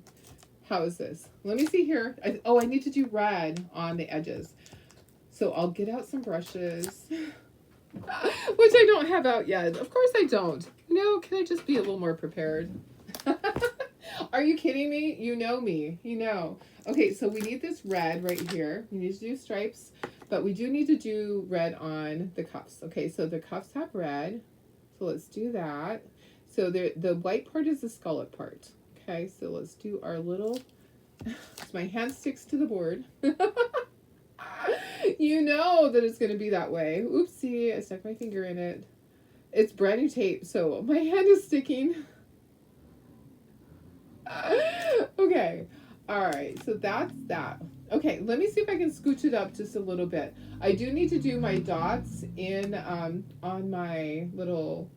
How is this? Let me see here. I need to do red on the edges. So I'll get out some brushes, which I don't have out yet. Of course I don't. Can I just be a little more prepared? Are you kidding me? You know me. Okay, so we need this red right here. We need to do stripes, but we do need to do red on the cuffs. Okay, so the cuffs have red. So let's do that. So the white part is the scallop part. Okay, so let's do our little, my hand sticks to the board. You know that it's going to be that way. Oopsie, I stuck my finger in it. It's brand new tape, so my hand is sticking. Okay, all right, so that's that. Okay, let me see if I can scooch it up just a little bit. I do need to do my dots in on my little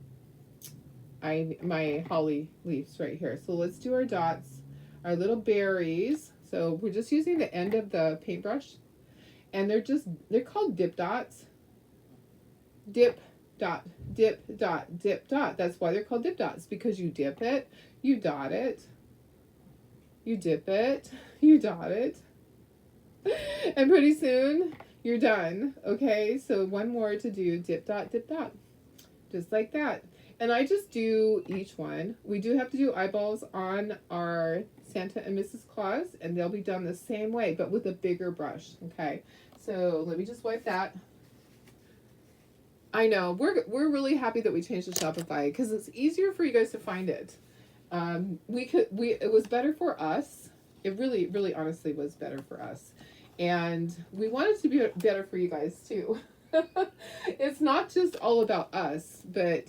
my holly leaves right here. So let's do our dots, our little berries. So we're just using the end of the paintbrush, and they're called dip dots. Dip dot, dip dot, dip dot. That's why they're called dip dots, because you dip it, you dot it, you dip it, you dot it, and pretty soon you're done. Okay, so one more to do, dip dot, just like that. And I just do each one. We do have to do eyeballs on our Santa and Mrs. Claus, and they'll be done the same way, but with a bigger brush. Okay, so let me just wipe that. I know we're really happy that we changed to Shopify because it's easier for you guys to find it. It was better for us. It really honestly was better for us, and we want it to be better for you guys too. It's not just all about us, but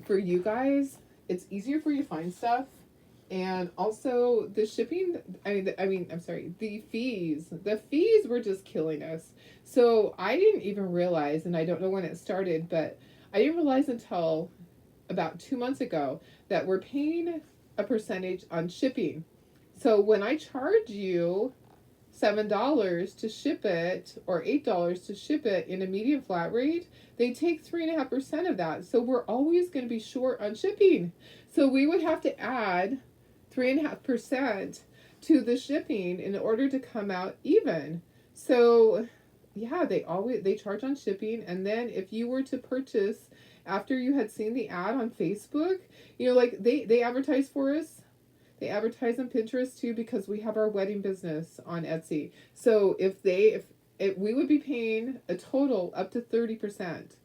for you guys, it's easier for you to find stuff. And also the shipping, I'm sorry, the fees were just killing us. So I didn't even realize, and I don't know when it started, but I didn't realize until about 2 months ago that we're paying a percentage on shipping. So when I charge you $7 to ship it, or $8 to ship it in a medium flat rate, they take 3.5% of that. So we're always going to be short on shipping. So we would have to add 3.5% to the shipping in order to come out even. So yeah, they charge on shipping. And then if you were to purchase after you had seen the ad on Facebook, like they advertise for us. They advertise on Pinterest too, because we have our wedding business on Etsy. So if we would be paying a total up to 30%.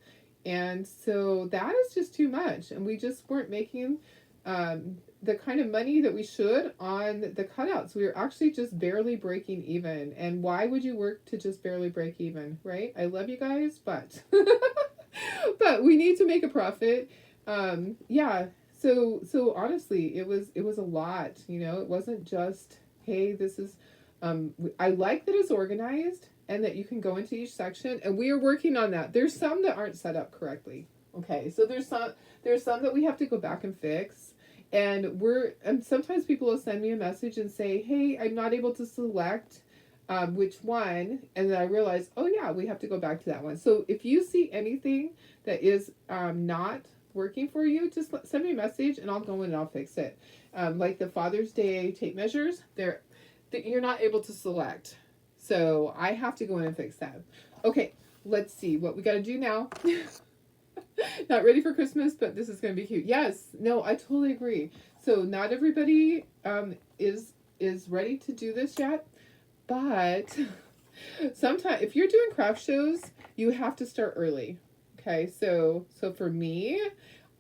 And so that is just too much. And we just weren't making the kind of money that we should on the cutouts. We were actually just barely breaking even. And why would you work to just barely break even, right? I love you guys, but but we need to make a profit. Yeah. So honestly, it was a lot. It wasn't just, hey, this is. I like that it's organized and that you can go into each section, and we are working on that. There's some that aren't set up correctly. Okay, so there's some that we have to go back and fix. And sometimes people will send me a message and say, hey, I'm not able to select which one. And then I realize, oh yeah, we have to go back to that one. So if you see anything that is not working for you, just send me a message and I'll go in and I'll fix it. Like the Father's Day tape measures, you're not able to select. So I have to go in and fix that. Okay, let's see what we got to do now. Not ready for Christmas, but this is going to be cute. Yes, no, I totally agree. So not everybody is ready to do this yet, but sometimes if you're doing craft shows, you have to start early. Okay, so for me,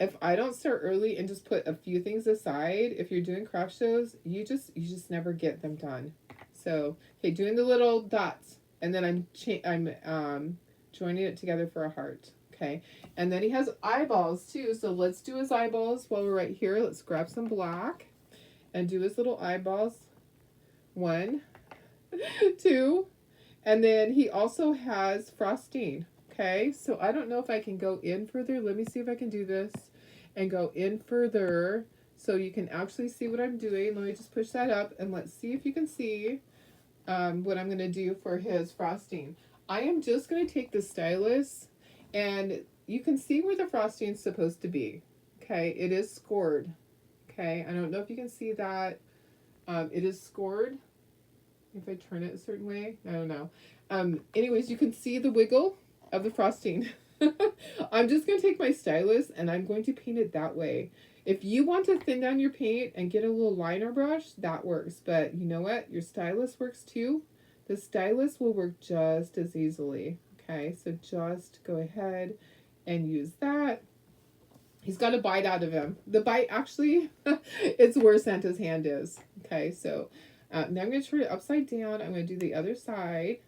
if I don't start early and just put a few things aside, if you're doing craft shows, you just never get them done. So okay, doing the little dots, and then I'm joining it together for a heart. Okay, and then he has eyeballs too, so let's do his eyeballs while we're right here. Let's grab some black and do his little eyeballs. 1, 2, and then he also has frosting. Okay, so I don't know if I can go in further. Let me see if I can do this and go in further so you can actually see what I'm doing. Let me just push that up and let's see if you can see what I'm going to do for his frosting. I am just going to take the stylus, and you can see where the frosting's supposed to be. Okay, it is scored. Okay, I don't know if you can see that. It is scored. If I turn it a certain way, I don't know. Anyways, you can see the wiggle of the frosting. I'm just going to take my stylus and I'm going to paint it that way. If you want to thin down your paint and get a little liner brush, that works. But you know what? Your stylus works too. The stylus will work just as easily. Okay, so just go ahead and use that. He's got a bite out of him. The bite actually, it's where Santa's hand is. Okay, so now I'm going to turn it upside down. I'm going to do the other side.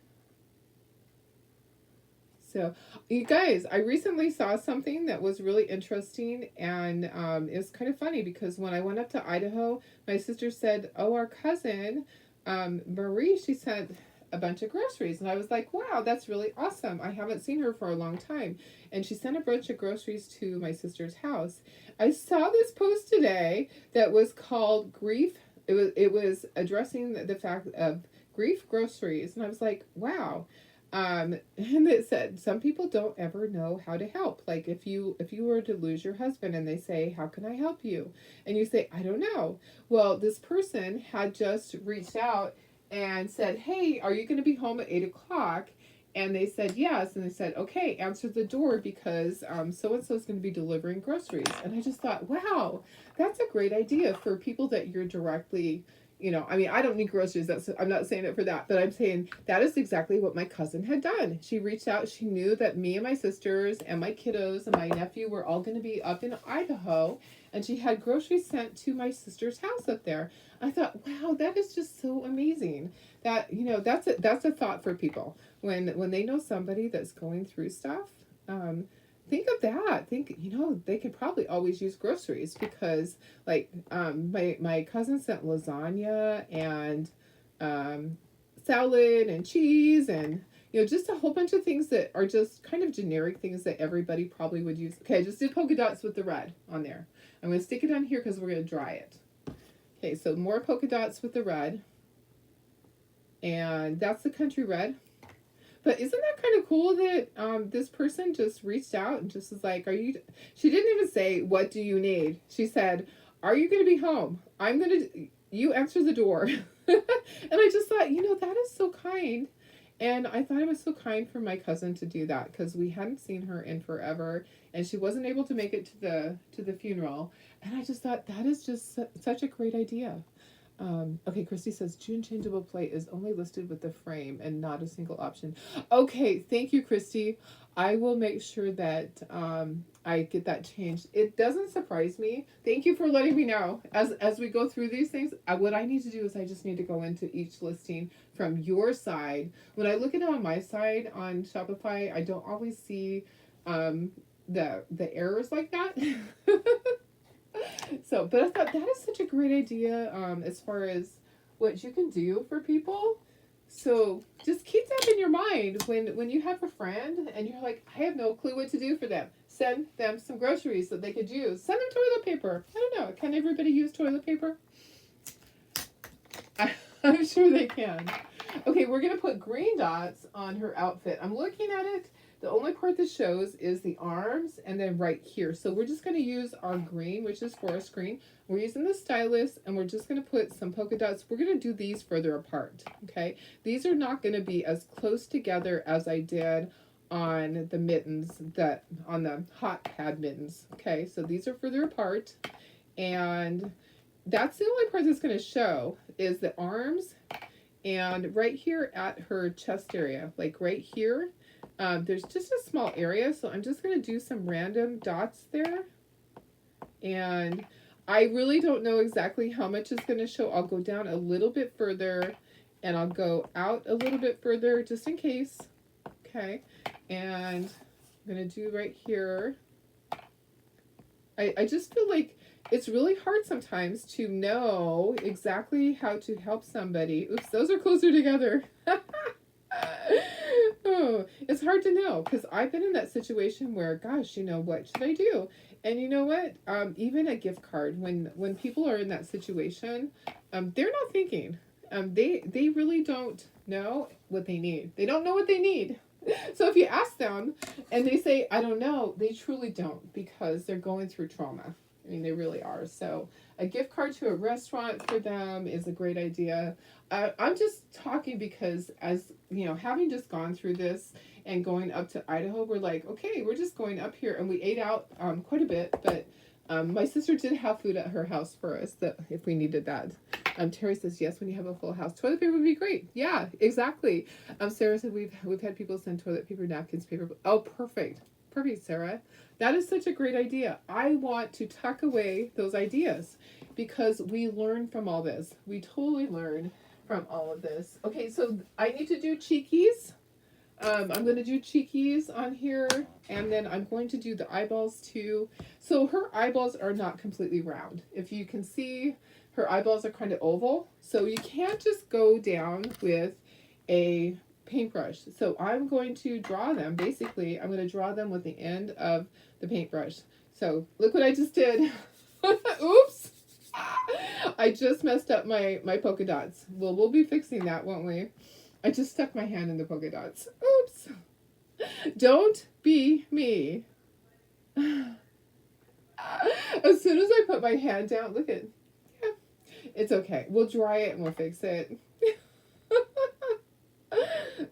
So, you guys, I recently saw something that was really interesting, and it's kind of funny because when I went up to Idaho, my sister said, "Oh, our cousin, Marie, she sent a bunch of groceries," and I was like, "Wow, that's really awesome! I haven't seen her for a long time," and she sent a bunch of groceries to my sister's house. I saw this post today that was called "Grief." It was addressing the fact of grief groceries, and I was like, "Wow." And it said some people don't ever know how to help. Like if you were to lose your husband and they say, "How can I help you?" and you say, "I don't know." Well, this person had just reached out and said, "Hey, are you going to be home at 8 o'clock?" And they said yes, and they said, "Okay, answer the door because so and so is going to be delivering groceries." And I just thought, wow, that's a great idea for people that you're directly, I mean, I don't need groceries. I'm not saying it for that, but I'm saying that is exactly what my cousin had done. She reached out. She knew that me and my sisters and my kiddos and my nephew were all going to be up in Idaho, and she had groceries sent to my sister's house up there. I thought, wow, that is just so amazing. That that's a thought for people when they know somebody that's going through stuff. Think of that. Think, they could probably always use groceries because, like, my cousin sent lasagna and salad and cheese and just a whole bunch of things that are just kind of generic things that everybody probably would use. Okay, I just did polka dots with the red on there. I'm going to stick it on here because we're going to dry it. Okay, so more polka dots with the red. And that's the country red. But isn't that kind of cool that this person just reached out and just was like, she didn't even say, "What do you need?" She said, "Are you going to be home? You answer the door." And I just thought, that is so kind. And I thought it was so kind for my cousin to do that because we hadn't seen her in forever and she wasn't able to make it to the funeral. And I just thought that is just such a great idea. Okay, Christy says June changeable plate is only listed with the frame and not a single option. Okay, thank you, Christy. I will make sure that I get that changed. It doesn't surprise me. Thank you for letting me know. As we go through these things, what I need to do is I just need to go into each listing from your side. When I look at it on my side on Shopify, I don't always see the errors like that. So, but I thought that is such a great idea as far as what you can do for people. So just keep that in your mind when you have a friend and you're like, I have no clue what to do for them. Send them some groceries that they could use. Send them toilet paper. I don't know. Can everybody use toilet paper? I'm sure they can. Okay, we're going to put green dots on her outfit. I'm looking at it. The only part that shows is the arms and then right here. So we're just going to use our green, which is forest green. We're using the stylus and we're just going to put some polka dots. We're going to do these further apart, okay? These are not going to be as close together as I did on the mittens, on the hot pad mittens, okay? So these are further apart and that's the only part that's going to show is the arms and right here at her chest area, like right here. There's just a small area, so I'm just going to do some random dots there. And I really don't know exactly how much is going to show. I'll go down a little bit further, and I'll go out a little bit further, just in case. Okay, and I'm going to do right here. I just feel like it's really hard sometimes to know exactly how to help somebody. Oops, those are closer together. Oh, it's hard to know because I've been in that situation where, gosh, what should I do? And you know what? Even a gift card, when people are in that situation, they're not thinking. They really don't know what they need. They don't know what they need. So if you ask them and they say, I don't know, they truly don't because they're going through trauma. I mean, they really are. So a gift card to a restaurant for them is a great idea. I'm just talking because, as you know, having just gone through this and going up to Idaho, we're like, okay, we're just going up here, and we ate out quite a bit. But my sister did have food at her house for us that if we needed that. Terry says yes. When you have a full house, toilet paper would be great. Yeah, exactly. Sarah said we've had people send toilet paper, napkins, paper. Oh, perfect, perfect, Sarah. That is such a great idea. I want to tuck away those ideas because we learn from all this. We totally learn from all of this. Okay, so I need to do cheekies. I'm going to do cheekies on here, and then I'm going to do the eyeballs too. So her eyeballs are not completely round. If you can see, her eyeballs are kind of oval. So you can't just go down with a paintbrush. So I'm going to draw them. Basically, I'm going to draw them with the end of the paintbrush. So look what I just did. Oops. I just messed up my polka dots. Well, we'll be fixing that, won't we? I just stuck my hand in the polka dots. Oops. Don't be me. As soon as I put my hand down, look at, yeah, it's okay. We'll dry it and we'll fix it.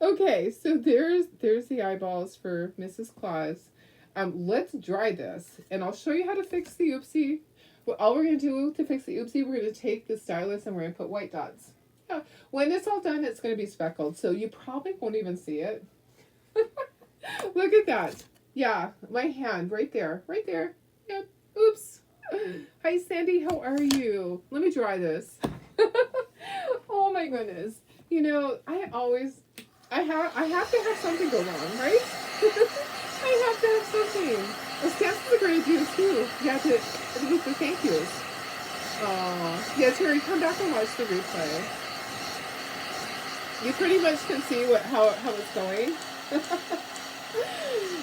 Okay, so there's the eyeballs for Mrs. Claus. Let's dry this, and I'll show you how to fix the oopsie. Well, all we're going to do to fix the oopsie, we're going to take the stylus and we're going to put white dots. Yeah. When it's all done, it's going to be speckled, so you probably won't even see it. Look at that. Yeah, my hand right there. Right there. Yep. Oops. Hi, Sandy. How are you? Let me dry this. Oh, my goodness. You know, I have to have something go wrong, right? I have to have something. Well, Stan's a great idea, too. You have to get the thank yous. Oh, yeah, Terry, come back and watch the replay. You pretty much can see how it's going.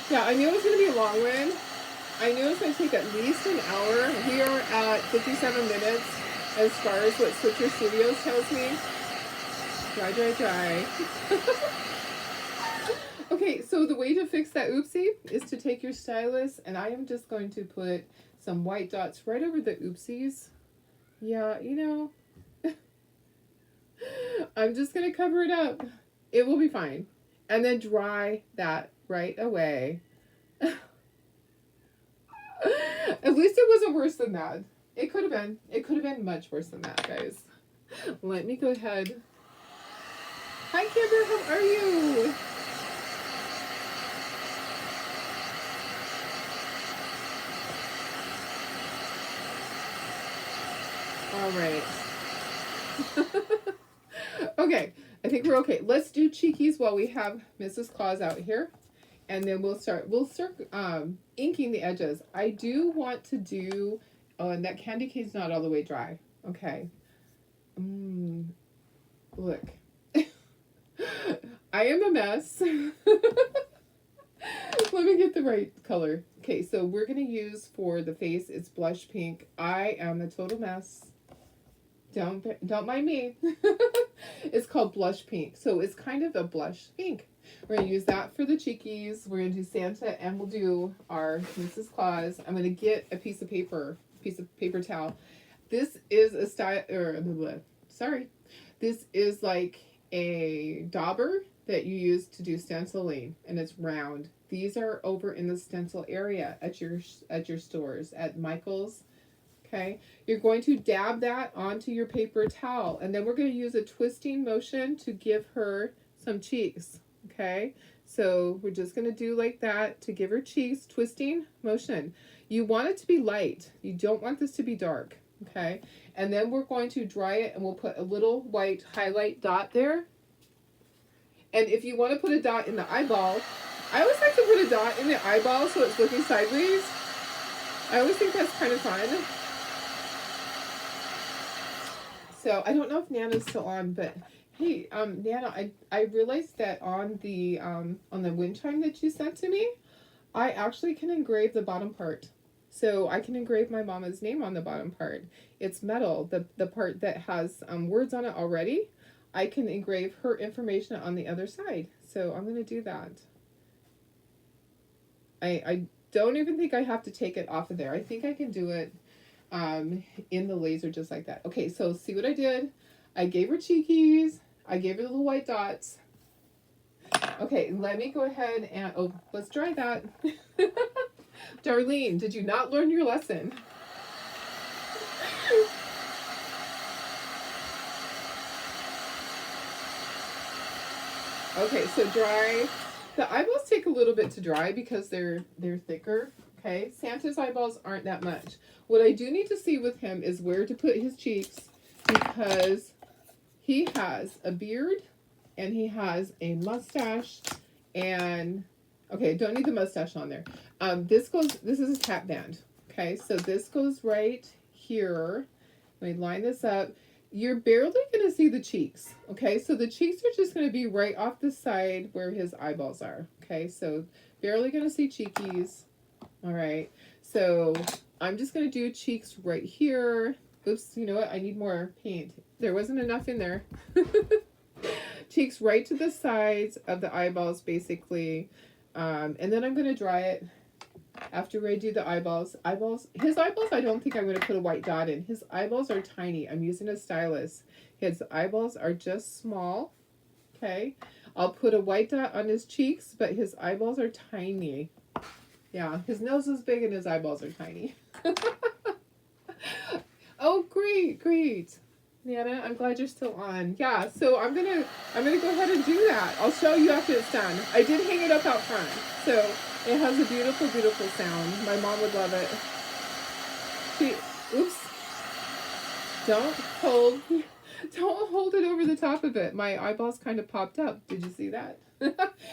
Yeah, I knew it was going to be a long one. I knew it was going to take at least an hour. We are at 57 minutes as far as what Switcher Studios tells me. Dry, dry, dry. Okay, so the way to fix that oopsie is to take your stylus, and I am just going to put some white dots right over the oopsies. Yeah, you know, I'm just going to cover it up. It will be fine. And then dry that right away. At least it wasn't worse than that. It could have been. It could have been much worse than that, guys. Let me go ahead. Hi, Kimber. How are you? All right. Okay, I think we're okay. Let's do cheekies while we have Mrs. Claus out here, and then we'll start inking the edges. I do want to do, oh, and that candy cane's not all the way dry. Okay. Look. I am a mess. Let me get the right color. Okay, so we're going to use for the face, it's blush pink. I am a total mess. Don't mind me. It's called blush pink. So it's kind of a blush pink. We're going to use that for the cheekies. We're going to do Santa, and we'll do our Mrs. Claus. I'm going to get a piece of paper towel. This is a This is like a dauber that you use to do stenciling, and it's round. These are over in the stencil area at your stores, at Michael's. Okay, you're going to dab that onto your paper towel, and then we're going to use a twisting motion to give her some cheeks. Okay, so we're just going to do like that to give her cheeks, twisting motion. You want it to be light. You don't want this to be dark. Okay, and then we're going to dry it, and we'll put a little white highlight dot there. And if you want to put a dot in the eyeball, I always like to put a dot in the eyeball so it's looking sideways. I always think that's kind of fun. So I don't know if Nana's still on, but hey, Nana, I realized that on the wind chime that you sent to me, I actually can engrave the bottom part. So I can engrave my mama's name on the bottom part. It's metal, the part that has words on it already. I can engrave her information on the other side. So I'm going to do that. I don't even think I have to take it off of there. I think I can do it in the laser just like that. Okay, so see what I did? I gave her cheekies. I gave her the little white dots. Okay, let me go ahead and, oh, let's try that. Darlene, did you not learn your lesson? Okay, so dry. The eyeballs take a little bit to dry because they're thicker. Okay, Santa's eyeballs aren't that much. What I do need to see with him is where to put his cheeks because he has a beard and he has a mustache and okay, don't need the mustache on there. This is his hat band. Okay, so this goes right here. Let me line this up. You're barely going to see the cheeks. Okay, so the cheeks are just going to be right off the side where his eyeballs are. Okay, so barely going to see cheekies. All right, so I'm just going to do cheeks right here. Oops, you know what? I need more paint. There wasn't enough in there. Cheeks right to the sides of the eyeballs, basically. And then I'm going to dry it after I do the eyeballs. His eyeballs, I don't think I'm going to put a white dot in. His eyeballs are tiny. I'm using a stylus. His eyeballs are just small. Okay. I'll put a white dot on his cheeks, but his eyeballs are tiny. Yeah, his nose is big and his eyeballs are tiny. Oh, great, great. Nana, I'm glad you're still on. Yeah, so I'm gonna go ahead and do that. I'll show you after it's done. I did hang it up out front, so it has a beautiful, beautiful sound. My mom would love it. Oops. Don't hold it over the top of it. My eyeballs kind of popped up. Did you see that?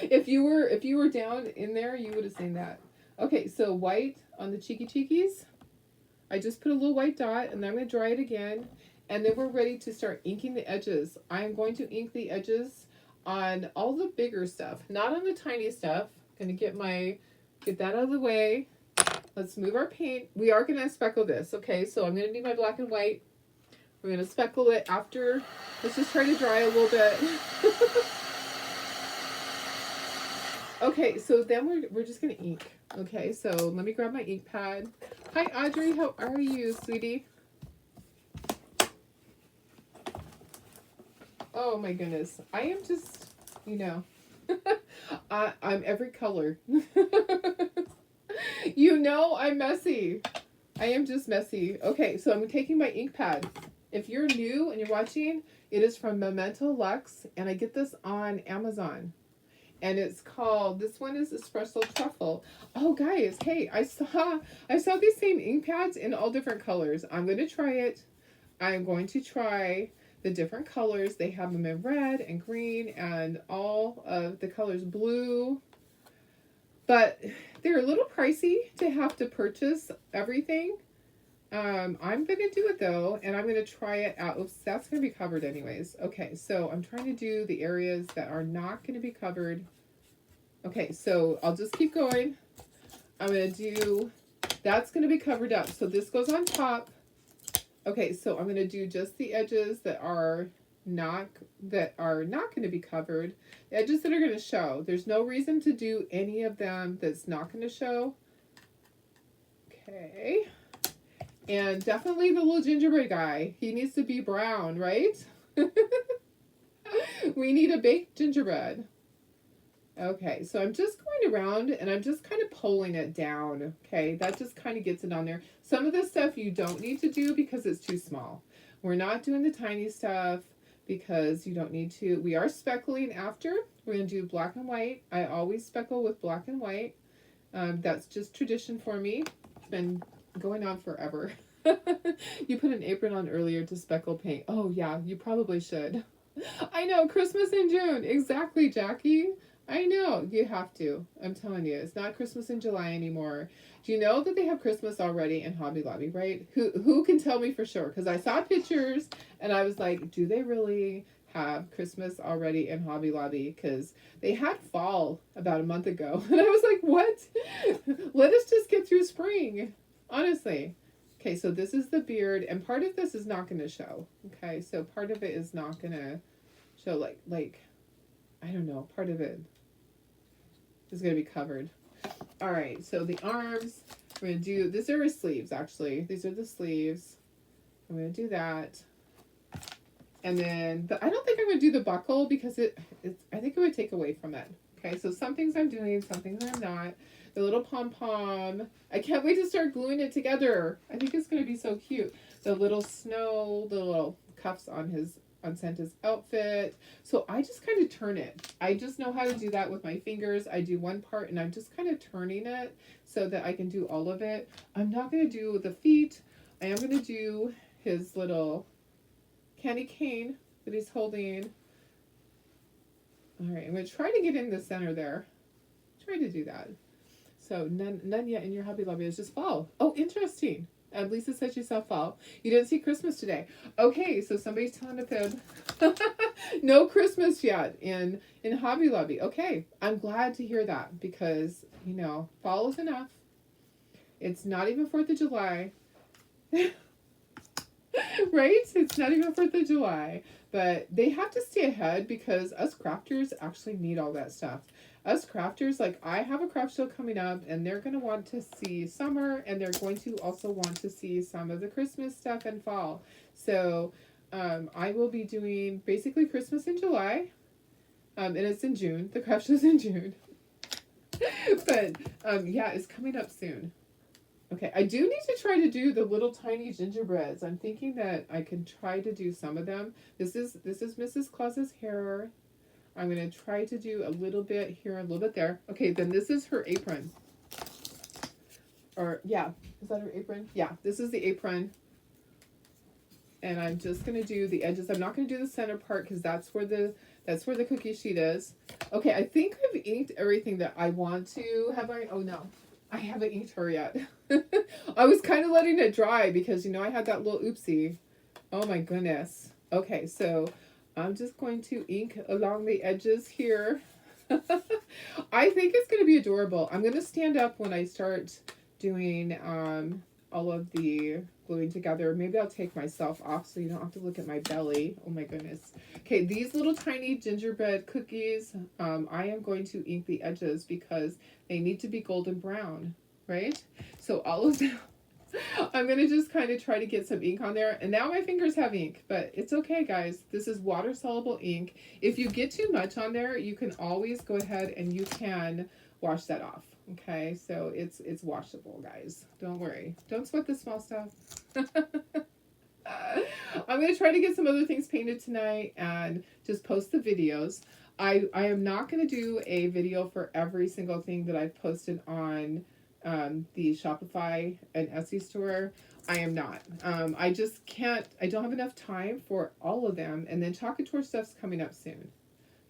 If you were down in there, you would have seen that. Okay, so white on the cheeky cheekies. I just put a little white dot, and then I'm going to dry it again. And then we're ready to start inking the edges. I'm going to ink the edges on all the bigger stuff, not on the tiny stuff. I'm going to get that out of the way. Let's move our paint. We are going to speckle this, okay? So I'm going to need my black and white. We're going to speckle it after. Let's just try to dry a little bit. Okay, so then we're just going to ink. Okay, so let me grab my ink pad. Hi, Audrey. How are you, sweetie? Oh my goodness. I am just, I'm every color. I'm messy. I am just messy. Okay, so I'm taking my ink pad. If you're new and you're watching, it is from Memento Luxe, and I get this on Amazon. And it's called, this one is Espresso Truffle. Oh guys, hey, I saw these same ink pads in all different colors. I'm going to try it. I'm going to try the different colors. They have them in red and green and all of the colors blue. But they're a little pricey to have to purchase everything. I'm going to do it though, and I'm going to try it out. Oops, that's going to be covered anyways. Okay, so I'm trying to do the areas that are not going to be covered. Okay, so I'll just keep going. I'm going to do, that's going to be covered up. So this goes on top. Okay, so I'm going to do just the edges that are not going to be covered. The edges that are going to show. There's no reason to do any of them that's not going to show. Okay. And definitely the little gingerbread guy. He needs to be brown, right? We need a baked gingerbread. Okay, so I'm just going around and I'm just kind of pulling it down. Okay, that just kind of gets it on there. Some of this stuff you don't need to do because it's too small. We're not doing the tiny stuff because you don't need to. We are speckling after. We're going to do black and white. I always speckle with black and white. That's just tradition for me. It's been going on forever. You put an apron on earlier to speckle paint. Oh yeah, you probably should. I know, Christmas in June. Exactly, Jackie. I know, you have to. I'm telling you, it's not Christmas in July anymore. Do you know that they have Christmas already in Hobby Lobby, right? Who can tell me for sure? Because I saw pictures and I was like, do they really have Christmas already in Hobby Lobby? Because they had fall about a month ago. And I was like, what? Let us just get through spring. Honestly. Okay, so this is the beard. And part of this is not going to show. Okay, so part of it is not going to show like, I don't know, part of it is going to be covered. All right, so the arms, we're gonna do, these are his sleeves actually. These are the sleeves. I'm gonna do that. And then, I don't think I'm gonna do the buckle because I think it would take away from it. Okay, so some things I'm doing, some things I'm not. The little pom-pom, I can't wait to start gluing it together. I think it's gonna be so cute. The little snow, the little cuffs on Santa's outfit. So I just kind of turn it. I just know how to do that with my fingers. I do one part and I'm just kind of turning it so that I can do all of it. I'm not going to do the feet. I am going to do his little candy cane that he's holding. All right, I'm going to try to get in the center there. Try to do that. So none yet in your Hobby Lobby. It's just fall. Oh, interesting. Lisa said she saw fall. You didn't see Christmas today. Okay, so somebody's telling a fib. No Christmas yet in Hobby Lobby. Okay, I'm glad to hear that because, you know, fall is enough. It's not even 4th of July. Right? It's not even 4th of July. But they have to stay ahead because us crafters actually need all that stuff. Us crafters, like I have a craft show coming up and they're going to want to see summer and they're going to also want to see some of the Christmas stuff in fall. So I will be doing basically Christmas in July and it's in June. The craft show's in June. But yeah, it's coming up soon. Okay, I do need to try to do the little tiny gingerbreads. I'm thinking that I can try to do some of them. This is Mrs. Claus's hair. I'm going to try to do a little bit here, a little bit there. Okay, then this is her apron. Or, yeah, is that her apron? Yeah, this is the apron. And I'm just going to do the edges. I'm not going to do the center part because that's where the cookie sheet is. Okay, I think I've inked everything that I want to. Have I? Oh, no. I haven't inked her yet. I was kind of letting it dry because, you know, I had that little oopsie. Oh, my goodness. Okay, so I'm just going to ink along the edges here. I think it's going to be adorable. I'm going to stand up when I start doing all of the gluing together. Maybe I'll take myself off so you don't have to look at my belly. Oh my goodness. Okay, these little tiny gingerbread cookies, I am going to ink the edges because they need to be golden brown, right? So all of them, I'm going to just kind of try to get some ink on there. And now my fingers have ink, but it's okay, guys. This is water-soluble ink. If you get too much on there, you can always go ahead and you can wash that off. Okay, so it's washable, guys. Don't worry. Don't sweat the small stuff. I'm going to try to get some other things painted tonight and just post the videos. I am not going to do a video for every single thing that I've posted on the Shopify and Etsy store. I am not. I just can't. I don't have enough time for all of them. And then Chocolate Tour stuff's coming up soon.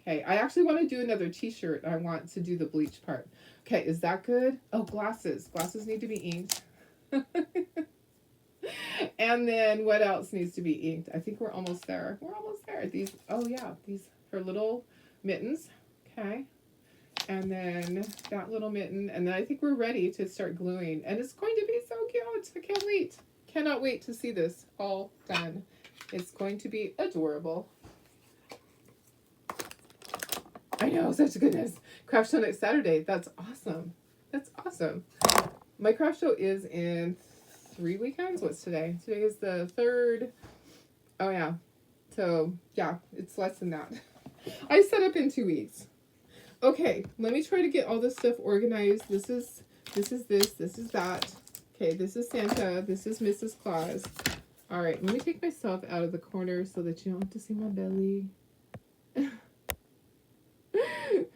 Okay, I actually want to do another t-shirt. I want to do the bleach part. Okay, is that good? Oh, glasses. Glasses need to be inked. And then what else needs to be inked? I think we're almost there. We're almost there. These, oh yeah, these are little mittens. Okay. And then that little mitten. And then I think we're ready to start gluing. And it's going to be so cute. I can't wait. Cannot wait to see this all done. It's going to be adorable. I know, such goodness. Craft show next Saturday. That's awesome. That's awesome. My craft show is in 3 weekends. What's today? Today is the 3rd. Oh, yeah. So, yeah, it's less than that. I set up in 2 weeks. Okay, let me try to get all this stuff organized. This is this is that. Okay, this is Santa. This is Mrs. Claus. All right, let me take myself out of the corner so that you don't have to see my belly.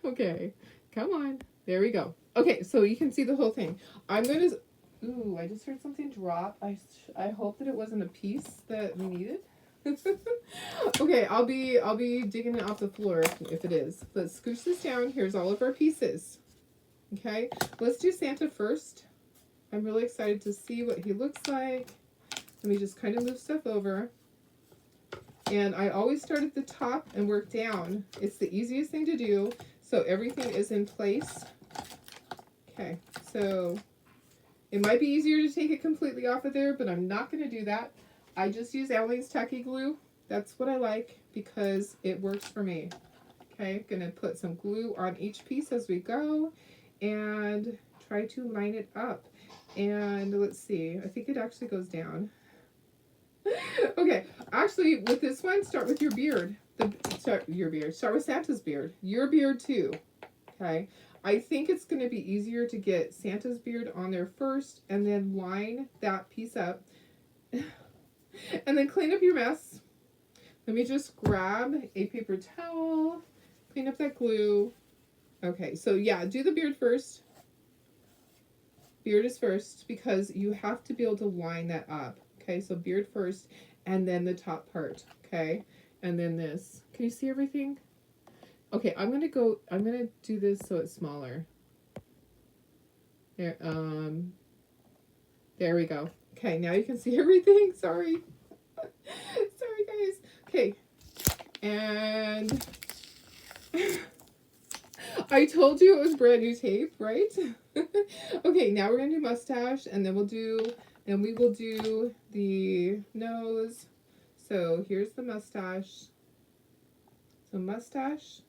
Okay, come on. There we go. Okay, so you can see the whole thing. I'm going to... Ooh, I just heard something drop. I hope that it wasn't a piece that we needed. Okay, I'll be digging it off the floor if it is. Let's scooch this down. Here's all of our pieces. Okay, let's do Santa first. I'm really excited to see what he looks like. Let me just kind of move stuff over. And I always start at the top and work down. It's the easiest thing to do, so everything is in place. Okay, so it might be easier to take it completely off of there, but I'm not going to do that. I just use Aleene's Tacky Glue. That's what I like because it works for me. Okay, going to put some glue on each piece as we go and try to line it up. And let's see, I think it actually goes down. Okay, actually, with this one, start with your beard. Start with Santa's beard. Your beard too. Okay. I think it's going to be easier to get Santa's beard on there first, and then line that piece up, and then clean up your mess. Let me just grab a paper towel, clean up that glue. Okay, so yeah, do the beard first. Beard is first because you have to be able to line that up. Okay, so beard first, and then the top part. Okay, and then this. Can you see everything? Okay, I'm gonna do this so it's smaller. There, there we go. Okay, now you can see everything. Sorry. Sorry, guys. Okay, and I told you it was brand new tape, right? Okay, now we're gonna do mustache, and then we will do the nose. So here's the mustache. So mustache,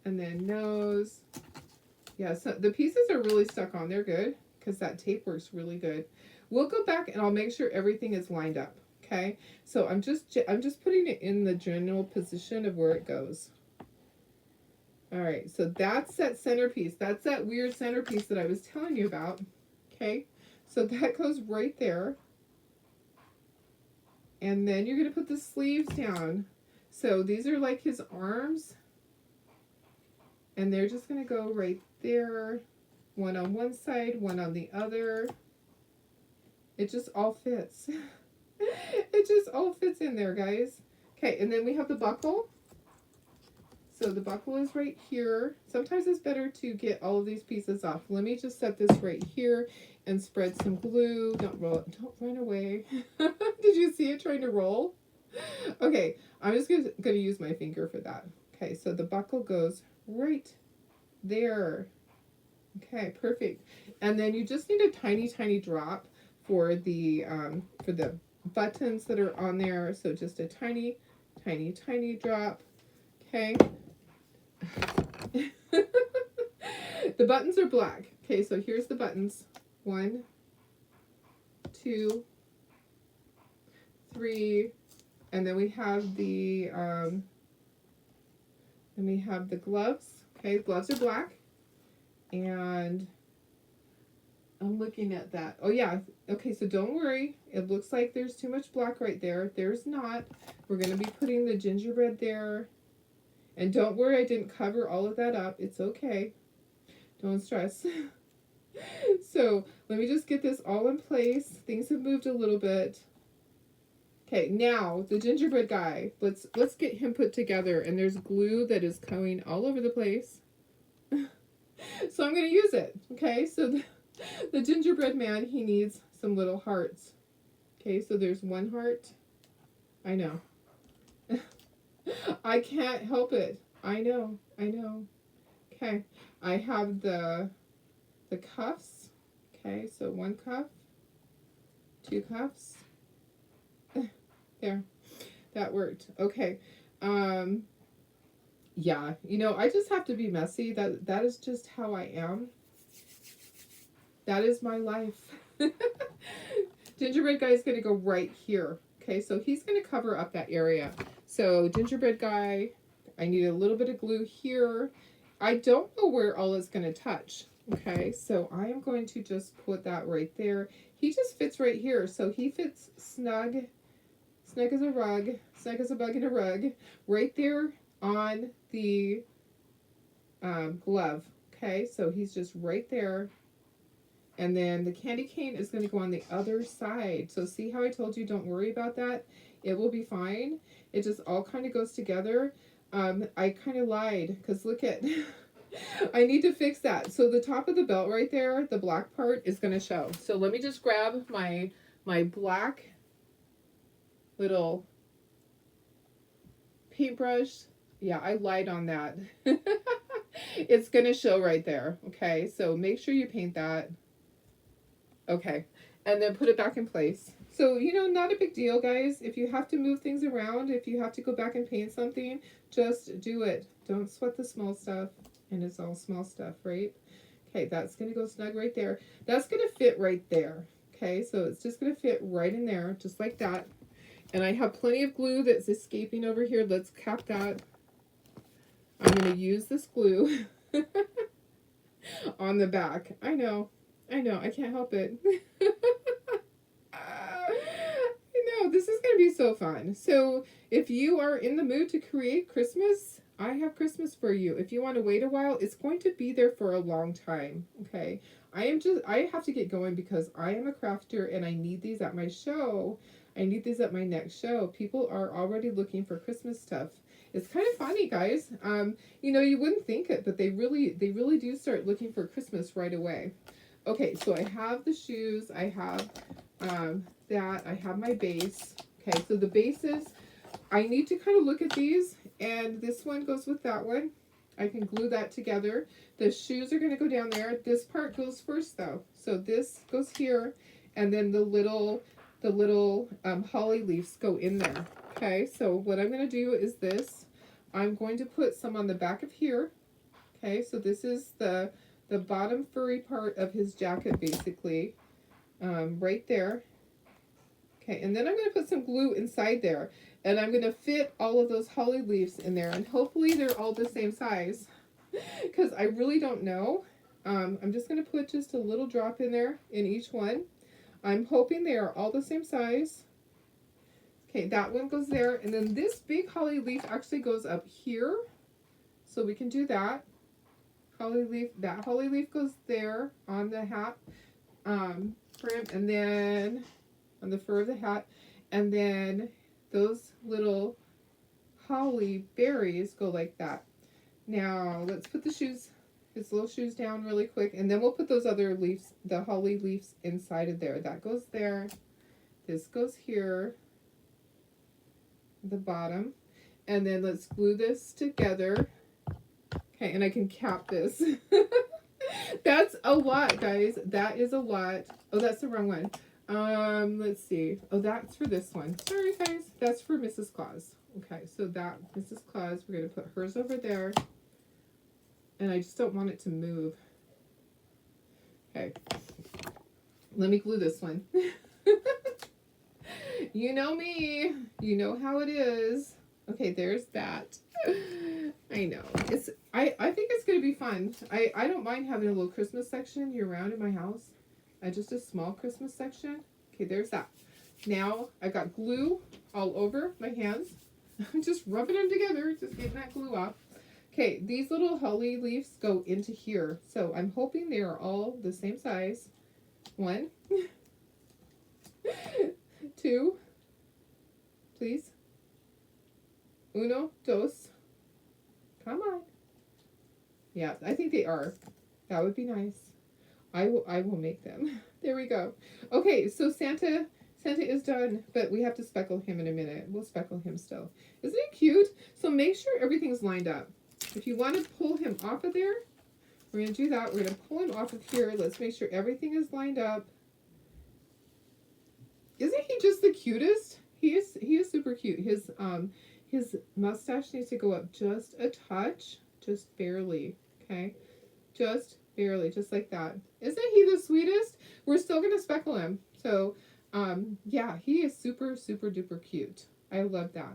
and then nose. Yeah, so the pieces are really stuck on. They're good because that tape works really good. We'll go back and I'll make sure everything is lined up. Okay, so I'm just putting it in the general position of where it goes. All right, so that's that centerpiece. That's that weird centerpiece that I was telling you about. Okay, so that goes right there. And then you're going to put the sleeves down. So these are like his arms. And they're just going to go right there. One on one side, one on the other. It just all fits. It just all fits in there, guys. Okay, and then we have the buckle. So the buckle is right here. Sometimes it's better to get all of these pieces off. Let me just set this right here and spread some glue. Don't run away. Did you see it trying to roll? Okay, I'm just gonna use my finger for that. Okay, so the buckle goes right there. Okay, perfect. And then you just need a tiny, tiny drop for the buttons that are on there. So just a tiny, tiny, tiny drop. Okay. The buttons are black. Okay, so here's the buttons. 1, 2, 3, and then we have the gloves. Okay, gloves are black. And I'm looking at that. Oh yeah. Okay, so don't worry. It looks like there's too much black right there. There's not. We're going to be putting the gingerbread there. And don't worry, I didn't cover all of that up. It's okay. Don't stress. So let me just get this all in place. Things have moved a little bit. Okay, now the gingerbread guy. Let's get him put together. And there's glue that is going all over the place. So I'm going to use it. Okay, so the gingerbread man, he needs some little hearts. Okay, so there's one heart. I know. I can't help it. I know. Okay, I have the cuffs. Okay, so 1 cuff, 2 cuffs. There, that worked. Okay, yeah, I just have to be messy. That is just how I am. That is my life. Gingerbread guy is going to go right here. Okay, so he's going to cover up that area. So gingerbread guy, I need a little bit of glue here. I don't know where all it's going to touch. Okay, so I am going to just put that right there. He just fits right here. So he fits snug as a rug, snug as a bug in a rug, right there on the glove. Okay, so he's just right there. And then the candy cane is going to go on the other side. So see how I told you don't worry about that? It will be fine. It just all kind of goes together. I kind of lied because look at, I need to fix that. So the top of the belt right there, the black part is going to show. So let me just grab my black little paintbrush. Yeah, I lied on that. It's going to show right there. Okay, so make sure you paint that. Okay, and then put it back in place. So, not a big deal, guys. If you have to move things around, if you have to go back and paint something, just do it. Don't sweat the small stuff. And it's all small stuff, right? Okay, that's going to go snug right there. That's going to fit right there. Okay, so it's just going to fit right in there, just like that. And I have plenty of glue that's escaping over here. Let's cap that. I'm going to use this glue on the back. I know, I can't help it. I know, this is going to be so fun. So if you are in the mood to create Christmas, I have Christmas for you. If you want to wait a while, it's going to be there for a long time. Okay. I have to get going because I am a crafter and I need these at my show. I need these at my next show. People are already looking for Christmas stuff. It's kind of funny, guys. You know, you wouldn't think it, but they really do start looking for Christmas right away. Okay, so I have the shoes. I have that. I have my base. Okay, so the bases, I need to kind of look at these, and this one goes with that one. I can glue that together. The shoes are going to go down there. This part goes first, though. So this goes here, and then the little holly leaves go in there. Okay, so what I'm going to do is this. I'm going to put some on the back of here. Okay, so this is the bottom furry part of his jacket, basically, right there. Okay, and then I'm going to put some glue inside there, and I'm going to fit all of those holly leaves in there, and hopefully they're all the same size, because I really don't know. I'm just going to put just a little drop in there in each one. I'm hoping they are all the same size. Okay, that one goes there, and then this big holly leaf actually goes up here, so we can do that. Holly leaf, that holly leaf goes there on the hat brim, and then on the fur of the hat, and then those little holly berries go like that. Now let's put the shoes, his little shoes, down really quick, and then we'll put those other leaves, the holly leaves, inside of there. That goes there. This goes here, the bottom, and then let's glue this together. Okay, and I can cap this. That's a lot, guys. That is a lot. Oh, that's the wrong one. Let's see. Oh, that's for this one. Sorry, guys. That's for Mrs. Claus. Okay, so that, Mrs. Claus, we're going to put hers over there. And I just don't want it to move. Okay. Let me glue this one. You know me. You know how it is. Okay, there's that. I know. I think it's going to be fun. I don't mind having a little Christmas section year-round in my house. Just a small Christmas section. Okay, there's that. Now, I got glue all over my hands. I'm just rubbing them together, just getting that glue off. Okay, these little holly leaves go into here. So I'm hoping they are all the same size. 1, 2, please. 1, 2. Come on. Yeah, I think they are. That would be nice. I will make them. There we go. Okay, so Santa is done, but we have to speckle him in a minute. We'll speckle him still. Isn't it cute? So make sure everything's lined up. If you want to pull him off of there, we're going to do that. We're going to pull him off of here. Let's make sure everything is lined up. Isn't he just the cutest? He is super cute. His mustache needs to go up just a touch, just barely, okay? Just barely, just like that. Isn't he the sweetest? We're still going to speckle him. So, yeah, he is super, super duper cute. I love that.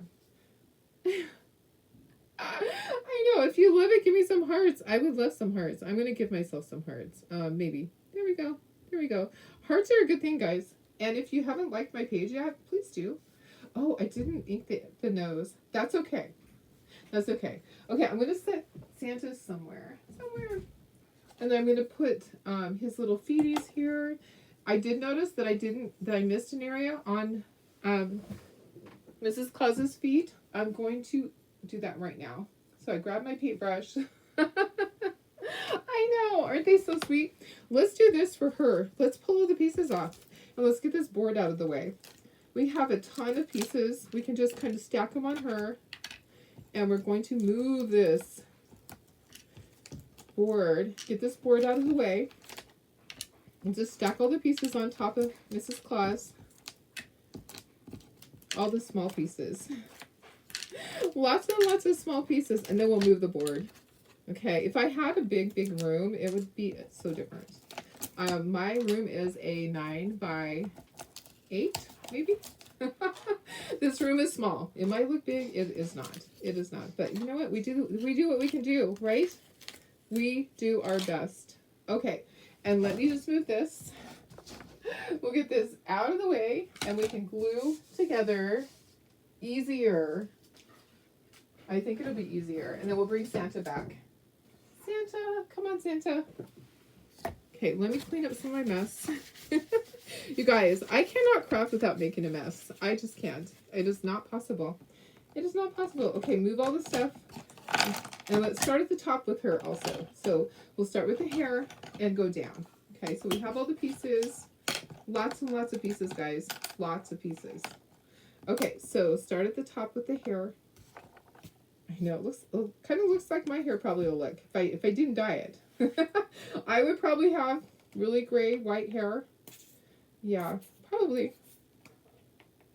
I know, if you love it, give me some hearts. I would love some hearts. I'm going to give myself some hearts. Maybe. There we go. There we go. Hearts are a good thing, guys. And if you haven't liked my page yet, please do. Oh, I didn't ink the nose. That's okay. That's okay. Okay, I'm going to set Santa somewhere. And then I'm going to put his little feeties here. I did notice that I missed an area on Mrs. Claus's feet. I'm going to do that right now. So I grabbed my paintbrush. I know, aren't they so sweet? Let's do this for her. Let's pull all the pieces off. And let's get this board out of the way. We have a ton of pieces. We can just kind of stack them on her. And we're going to move this board. Get this board out of the way. And just stack all the pieces on top of Mrs. Claus. All the small pieces. Lots and lots of small pieces. And then we'll move the board. Okay, if I had a big room, it would be so different. My room is a 9 by 8, maybe. This room is small. It might look big. It is not. It is not. But you know what? We do what we can do, right? We do our best. Okay, and let me just move this. We'll get this out of the way, and we can glue together easier. I think it'll be easier, and then we'll bring Santa back. Santa, come on, Santa. Okay, let me clean up some of my mess. You guys, I cannot craft without making a mess. I just can't. It is not possible. It is not possible. Okay, move all the stuff. And let's start at the top with her also. So we'll start with the hair and go down. Okay, so we have all the pieces. Lots and lots of pieces, guys. Lots of pieces. Okay, so start at the top with the hair. I know it kind of looks like my hair probably will look if I didn't dye it. I would probably have really gray white hair. Yeah, probably.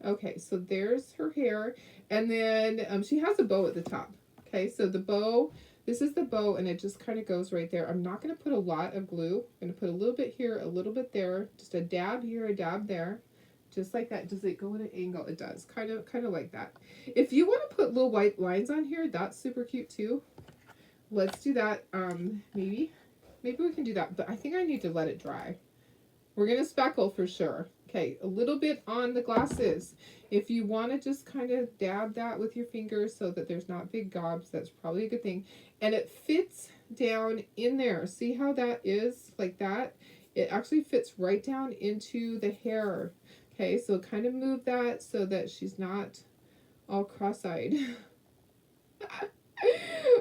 Okay, so there's her hair, and then she has a bow at the top. Okay, so the bow, this is the bow, and it just kind of goes right there. I'm not going to put a lot of glue. I'm going to put a little bit here, a little bit there, just a dab here, a dab there. Just like that. Does it go at an angle? It does. Kind of like that. If you want to put little white lines on here, that's super cute too. Let's do that. Maybe we can do that, but I think I need to let it dry. We're going to speckle for sure. Okay, a little bit on the glasses. If you want to just kind of dab that with your fingers so that there's not big gobs, that's probably a good thing. And it fits down in there. See how that is? Like that? It actually fits right down into the hair. Okay, so kind of move that so that she's not all cross-eyed.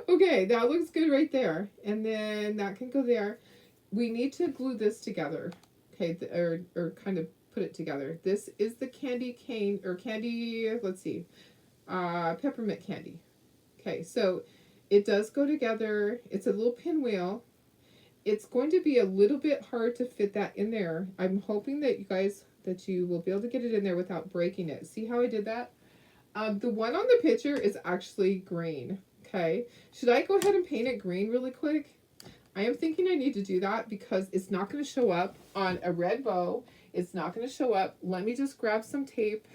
Okay, that looks good right there. And then that can go there. We need to glue this together. Okay, or kind of put it together. This is the candy cane, or candy, let's see, peppermint candy. Okay, so it does go together. It's a little pinwheel. It's going to be a little bit hard to fit that in there. I'm hoping that you will be able to get it in there without breaking it. See how I did that? The one on the picture is actually green. Okay, should I go ahead and paint it green really quick? I am thinking I need to do that because it's not going to show up on a red bow. It's not going to show up. Let me just grab some tape.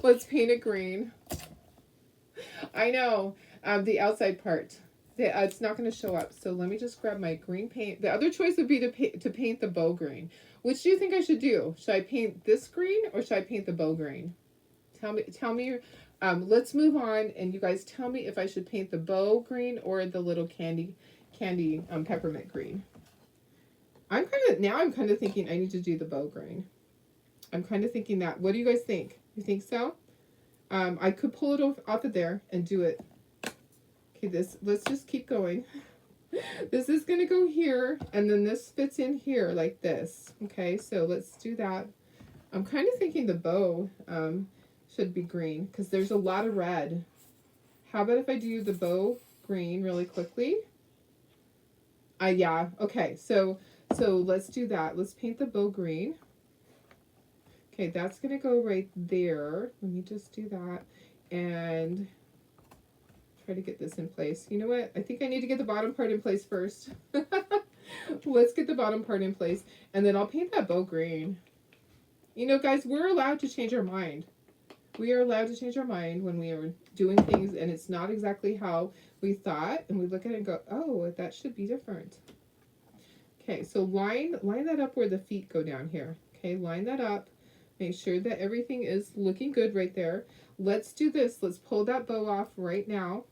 Let's paint it green. I know, the outside part. It's not going to show up. So let me just grab my green paint. The other choice would be to paint the bow green. Which do you think I should do? Should I paint this green or should I paint the bow green? Tell me. Let's move on, and you guys tell me if I should paint the bow green or the little candy peppermint green. I'm kind of thinking I need to do the bow green. I'm kind of thinking that. What do you guys think? You think so? I could pull it off of there and do it. Okay, let's just keep going. This is going to go here, and then this fits in here like this. Okay, so let's do that. I'm kind of thinking the bow should be green because there's a lot of red. How about if I do the bow green really quickly? Yeah, okay, so let's do that. Let's paint the bow green. Okay, that's going to go right there. Let me just do that and try to get this in place. You know what? I think I need to get the bottom part in place first. Let's get the bottom part in place, and then I'll paint that bow green. You know, guys, we're allowed to change our mind. We are allowed to change our mind when we are doing things and it's not exactly how we thought, and we look at it and go, oh, that should be different. Okay, so line that up where the feet go down here. Okay, line that up. Make sure that everything is looking good right there. Let's do this. Let's pull that bow off right now.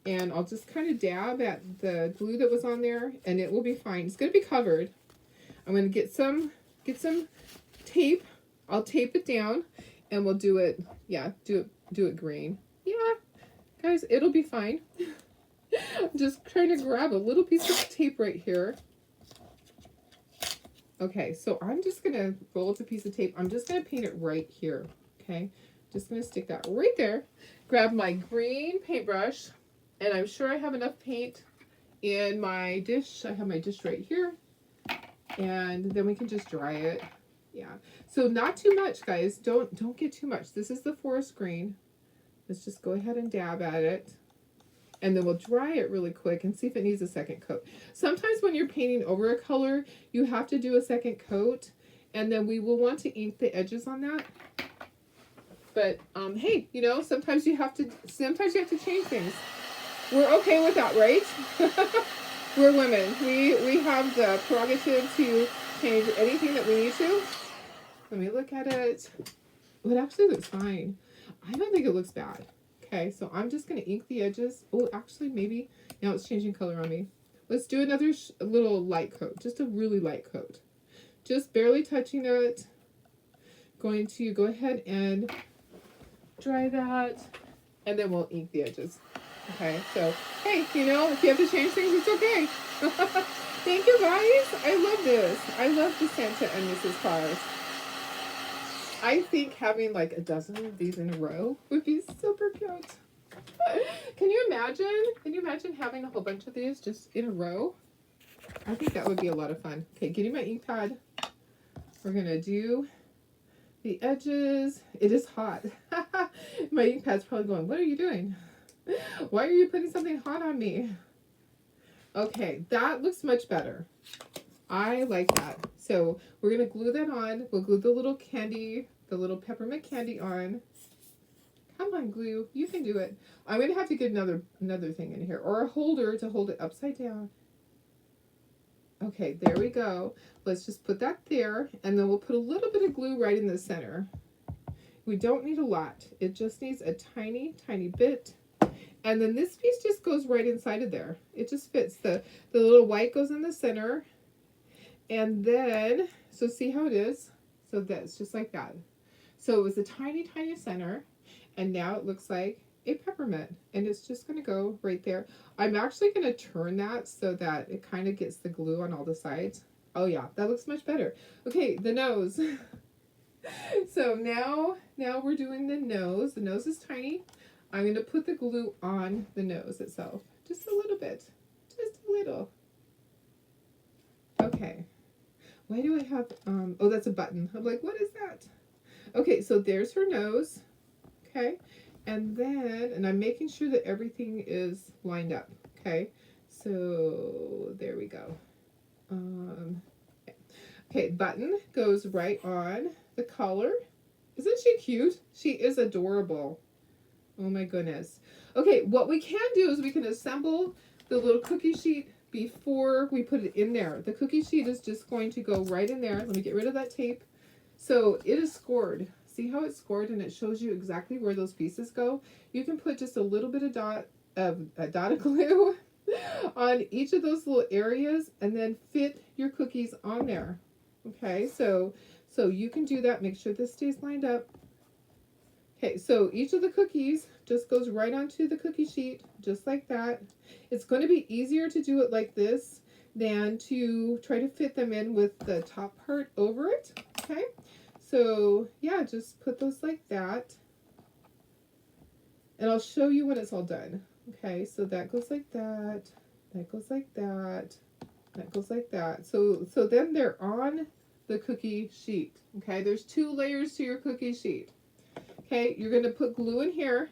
And I'll just kind of dab at the glue that was on there, and it will be fine. It's going to be covered. I'm going to get some tape. I'll tape it down, and we'll do it. Yeah, do it green. Yeah, guys, it'll be fine. I'm just trying to grab a little piece of tape right here. Okay, so I'm just going to roll up a piece of tape. I'm just going to paint it right here. Okay, just going to stick that right there. Grab my green paintbrush, and I'm sure I have enough paint in my dish. I have my dish right here, and then we can just dry it. Yeah, so not too much, guys. Don't get too much. This is the forest green. Let's just go ahead and dab at it. And then we'll dry it really quick and see if it needs a second coat. Sometimes when you're painting over a color, you have to do a second coat, and then we will want to ink the edges on that. But hey, you know, sometimes you have to change things. We're okay with that, right? We're women. We have the prerogative to change anything that we need to. Let me look at it. It actually looks fine. I don't think it looks bad. Okay, so I'm just going to ink the edges. Oh, actually, maybe now it's changing color on me. Let's do another little light coat, just a really light coat. Just barely touching it. Going to go ahead and dry that, and then we'll ink the edges. Okay, so hey, you know, if you have to change things, it's okay. Thank you guys. I love this. I love the Santa and Mrs. Claus. I think having like a dozen of these in a row would be super cute. Can you imagine? Can you imagine having a whole bunch of these just in a row? I think that would be a lot of fun. Okay, getting my ink pad. We're gonna do the edges. It is hot. My ink pad's probably going, what are you doing? Why are you putting something hot on me? Okay, that looks much better. I like that. So we're going to glue that on. We'll glue the little candy, the little peppermint candy on. Come on, glue. You can do it. I'm going to have to get another thing in here, or a holder to hold it upside down. Okay, there we go. Let's just put that there, and then we'll put a little bit of glue right in the center. We don't need a lot. It just needs a tiny, tiny bit. And then this piece just goes right inside of there. It just fits. The little white goes in the center. And then, so see how it is? So that's just like that. So it was a tiny, tiny center. And now it looks like a peppermint. And it's just going to go right there. I'm actually going to turn that so that it kind of gets the glue on all the sides. Oh yeah, that looks much better. Okay, the nose. So now we're doing the nose. The nose is tiny. I'm going to put the glue on the nose itself. Just a little bit. Just a little. Okay. Why do I have, oh, that's a button. I'm like, what is that? Okay, so there's her nose. Okay. And then, and I'm making sure that everything is lined up. Okay. So there we go. Okay, button goes right on the collar. Isn't she cute? She is adorable. Oh my goodness. Okay, what we can do is we can assemble the little cookie sheet before we put it in there. The cookie sheet is just going to go right in there. Let me get rid of that tape. So it is scored. See how it's scored, and it shows you exactly where those pieces go. You can put just a little bit of dot of glue on each of those little areas, and then fit your cookies on there. Okay, so you can do that. Make sure this stays lined up. Okay, so each of the cookies just goes right onto the cookie sheet, just like that. It's going to be easier to do it like this than to try to fit them in with the top part over it. Okay, so yeah, just put those like that. And I'll show you when it's all done. Okay, so that goes like that. That goes like that. That goes like that. So then they're on the cookie sheet. Okay, there's 2 layers to your cookie sheet. Okay, you're going to put glue in here,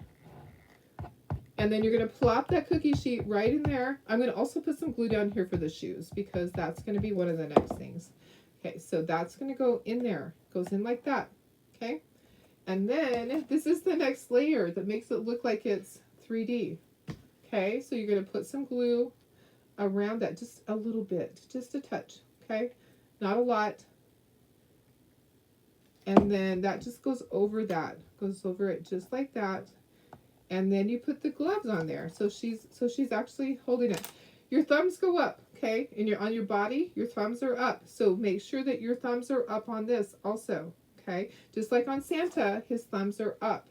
and then you're going to plop that cookie sheet right in there. I'm going to also put some glue down here for the shoes, because that's going to be one of the next things. Okay, so that's going to go in there. Goes in like that. Okay, and then this is the next layer that makes it look like it's 3D. Okay, so you're going to put some glue around that, just a little bit, just a touch. Okay, not a lot. And then that just goes over that, goes over it just like that. And then you put the gloves on there. So she's actually holding it. Your thumbs go up, okay? And you're on your body, your thumbs are up. So make sure that your thumbs are up on this also, okay? Just like on Santa, his thumbs are up.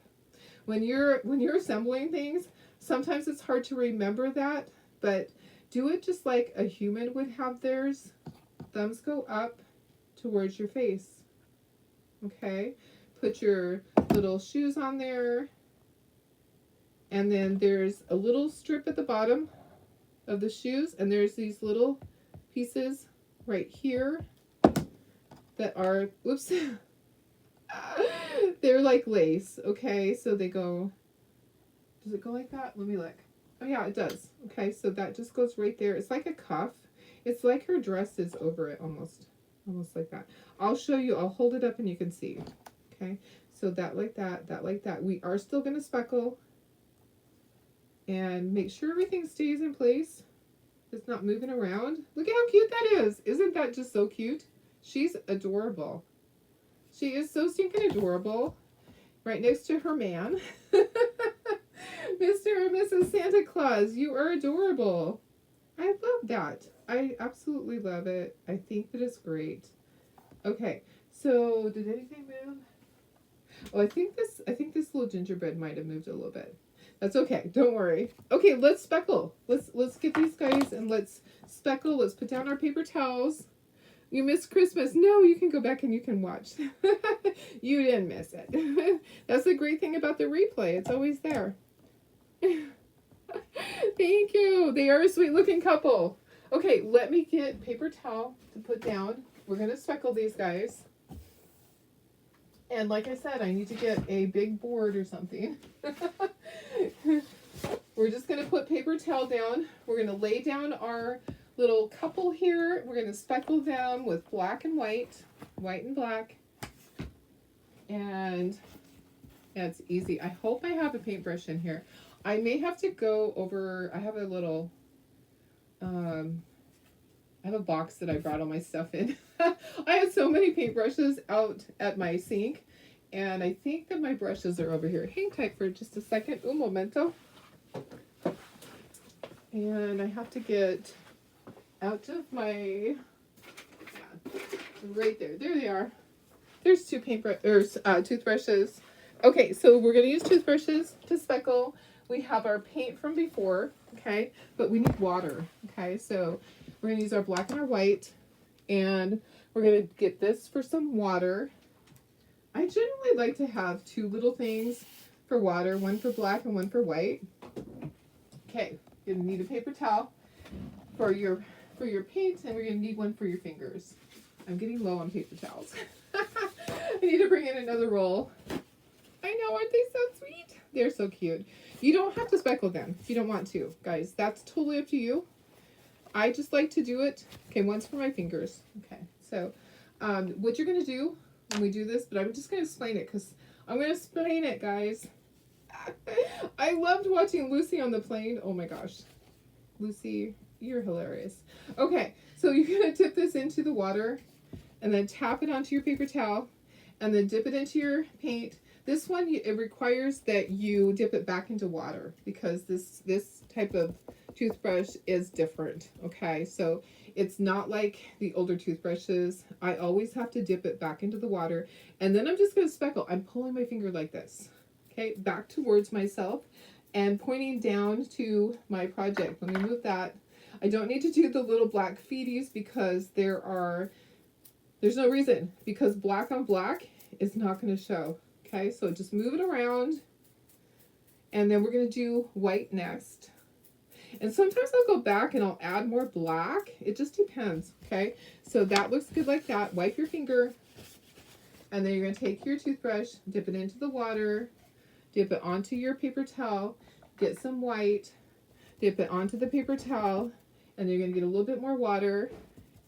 When you're assembling things, sometimes it's hard to remember that, but do it just like a human would have theirs. Thumbs go up towards your face. Okay, put your little shoes on there, and then there's a little strip at the bottom of the shoes, and there's these little pieces right here that are, whoops, they're like lace. Okay, so they go, does it go like that? Let me look. Oh yeah, it does. Okay, so that just goes right there. It's like a cuff. It's like her dress is over it almost. Almost like that. I'll show you. I'll hold it up and you can see. Okay, so that like that, that like that. We are still going to speckle and make sure everything stays in place. It's not moving around. Look at how cute that is. Isn't that just so cute? She's adorable. She is so stinking adorable. Right next to her man. Mr. and Mrs. Santa Claus, you are adorable. I love that. I absolutely love it. I think that it's great. Okay, so did anything move? Oh, I think this little gingerbread might have moved a little bit. That's okay. Don't worry. Okay, let's speckle. Let's get these guys and let's speckle. Let's put down our paper towels. You missed Christmas. No, you can go back and you can watch. You didn't miss it. That's the great thing about the replay. It's always there. Thank you. They are a sweet looking couple. Okay, let me get paper towel to put down. We're going to speckle these guys. And like I said, I need to get a big board or something. We're just going to put paper towel down. We're going to lay down our little couple here. We're going to speckle them with black and white and black. And that's easy. I hope I have a paintbrush in here. I may have to go over, I have a little, I have a box that I brought all my stuff in. I had so many paintbrushes out at my sink, and I think that my brushes are over here. Hang tight for just a second. Un momento. And I have to get out of my, right there. There they are. There's two toothbrushes. Okay, so we're going to use toothbrushes to speckle. We have our paint from before, okay, but we need water, okay, so we're going to use our black and our white, and we're going to get this for some water. I generally like to have two little things for water, one for black and one for white. Okay, you're going to need a paper towel for your paint, and we're going to need one for your fingers. I'm getting low on paper towels. I need to bring in another roll. I know, aren't they so sweet? They're so cute. You don't have to speckle them if you don't want to, guys. That's totally up to you. I just like to do it. Okay, one's for my fingers. Okay, so what you're going to do when we do this, but I'm just going to explain it because I'm going to explain it, guys. I loved watching Lucy on the plane. Oh my gosh. Lucy, you're hilarious. Okay, so you're going to dip this into the water and then tap it onto your paper towel and then dip it into your paint. This one, it requires that you dip it back into water because this type of toothbrush is different, okay? So it's not like the older toothbrushes. I always have to dip it back into the water, and then I'm just going to speckle. I'm pulling my finger like this, okay? Back towards myself and pointing down to my project. Let me move that. I don't need to do the little black feeties because there's no reason, because black on black is not going to show. Okay, so just move it around, and then we're going to do white next. And sometimes I'll go back and I'll add more black. It just depends, okay? So that looks good like that. Wipe your finger, and then you're going to take your toothbrush, dip it into the water, dip it onto your paper towel, get some white, dip it onto the paper towel, and then you're going to get a little bit more water,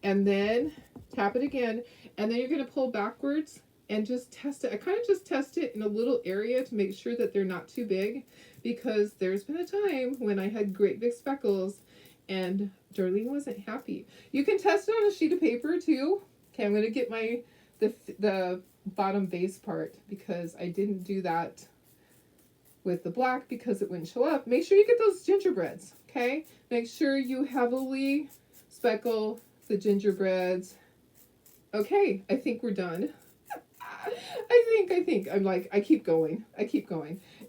and then tap it again, and then you're going to pull backwards and just test it. I kind of just test it in a little area to make sure that they're not too big, because there's been a time when I had great big speckles and Darlene wasn't happy. You can test it on a sheet of paper too. Okay, I'm going to get the bottom base part because I didn't do that with the black because it wouldn't show up. Make sure you get those gingerbreads, okay? Make sure you heavily speckle the gingerbreads. Okay, I think we're done. I think I'm like, I keep going.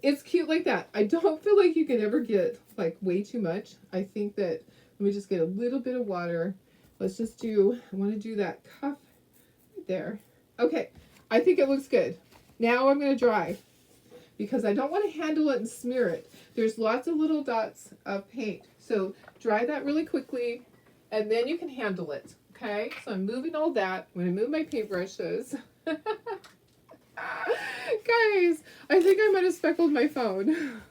It's cute like that. I don't feel like you can ever get like way too much. I think that, let me just get a little bit of water. Let's just I want to do that cuff right there. Okay, I think it looks good. Now I'm going to dry because I don't want to handle it and smear it. There's lots of little dots of paint. So dry that really quickly and then you can handle it. Okay, so I'm moving all that. I'm going to move my paintbrushes. Guys, I think I might have speckled my phone.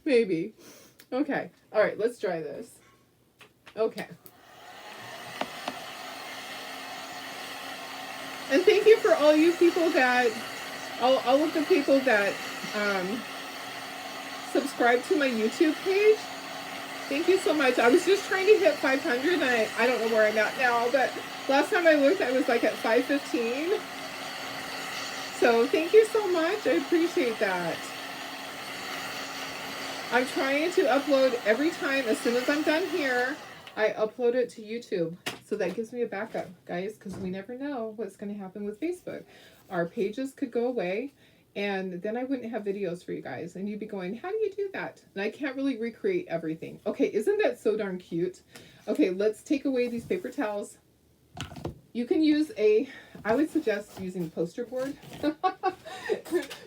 Maybe. Okay. All right, let's try this. Okay. And thank you for all you people that, all of the people that um, subscribe to my YouTube page. Thank you so much. I was just trying to hit 500, and I don't know where I'm at now, but last time I looked, I was like at 515. So thank you so much. I appreciate that. I'm trying to upload every time. As soon as I'm done here, I upload it to YouTube. So that gives me a backup, guys, because we never know what's going to happen with Facebook. Our pages could go away, and then I wouldn't have videos for you guys. And you'd be going, how do you do that? And I can't really recreate everything. Okay, isn't that so darn cute? Okay, let's take away these paper towels. You can use I would suggest using poster board.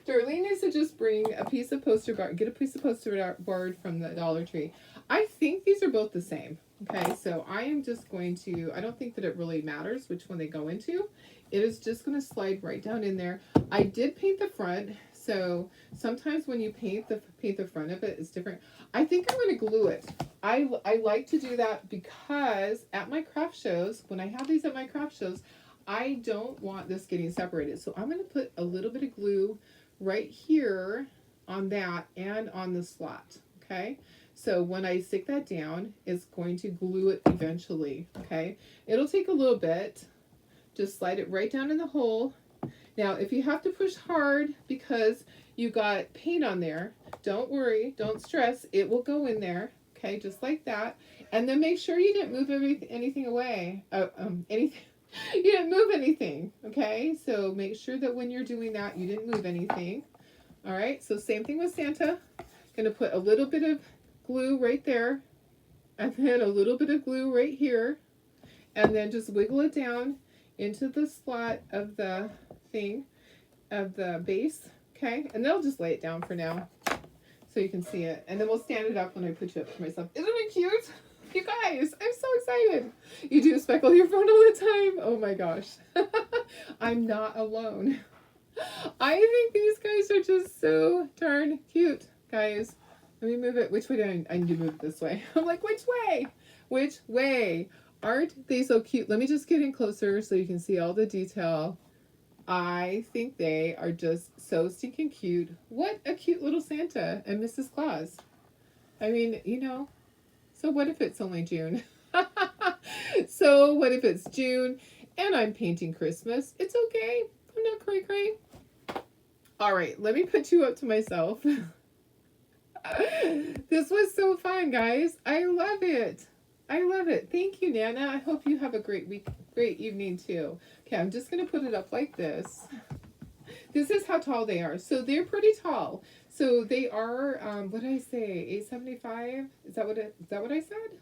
Darlene needs to just bring a piece of poster board, get a piece of poster board from the Dollar Tree. I think these are both the same. Okay, so I am just going to, I don't think that it really matters which one they go into. It is just going to slide right down in there. I did paint the front, so sometimes when you paint the front of it, it's different. I think I'm going to glue it. I like to do that because at my craft shows, when I have these at my craft shows, I don't want this getting separated. So I'm going to put a little bit of glue right here on that and on the slot. Okay. So when I stick that down, it's going to glue it eventually. Okay. It'll take a little bit. Just slide it right down in the hole. Now, if you have to push hard because you got paint on there, don't worry, don't stress. It will go in there. Okay, just like that. And then make sure you didn't move anything away. Anything. You didn't move anything. Okay, so make sure that when you're doing that, you didn't move anything. All right, so same thing with Santa. Going to put a little bit of glue right there, and then a little bit of glue right here, and then just wiggle it down into the slot of the thing, of the base. Okay, and then I'll just lay it down for now so you can see it, and then we'll stand it up when I put you up for myself. Isn't it cute? You guys, I'm so excited. You do speckle your phone all the time. Oh my gosh. I'm not alone. I think these guys are just so darn cute, guys. Let me move it. Which way do I need to move it this way? I'm like, which way? Which way? Aren't they so cute? Let me just get in closer so you can see all the detail. I think they are just so stinking cute. What a cute little Santa and Mrs. Claus. I mean, you know, so what if it's only June? So what if it's June and I'm painting Christmas? It's okay. I'm not cray-cray. All right, let me put you up to myself. This was so fun, guys. I love it. I love it. Thank you, Nana. I hope you have a great week, great evening too. Okay, I'm just going to put it up like this. This is how tall they are. So they're pretty tall. So they are, what did I say, 875? Is that what I said?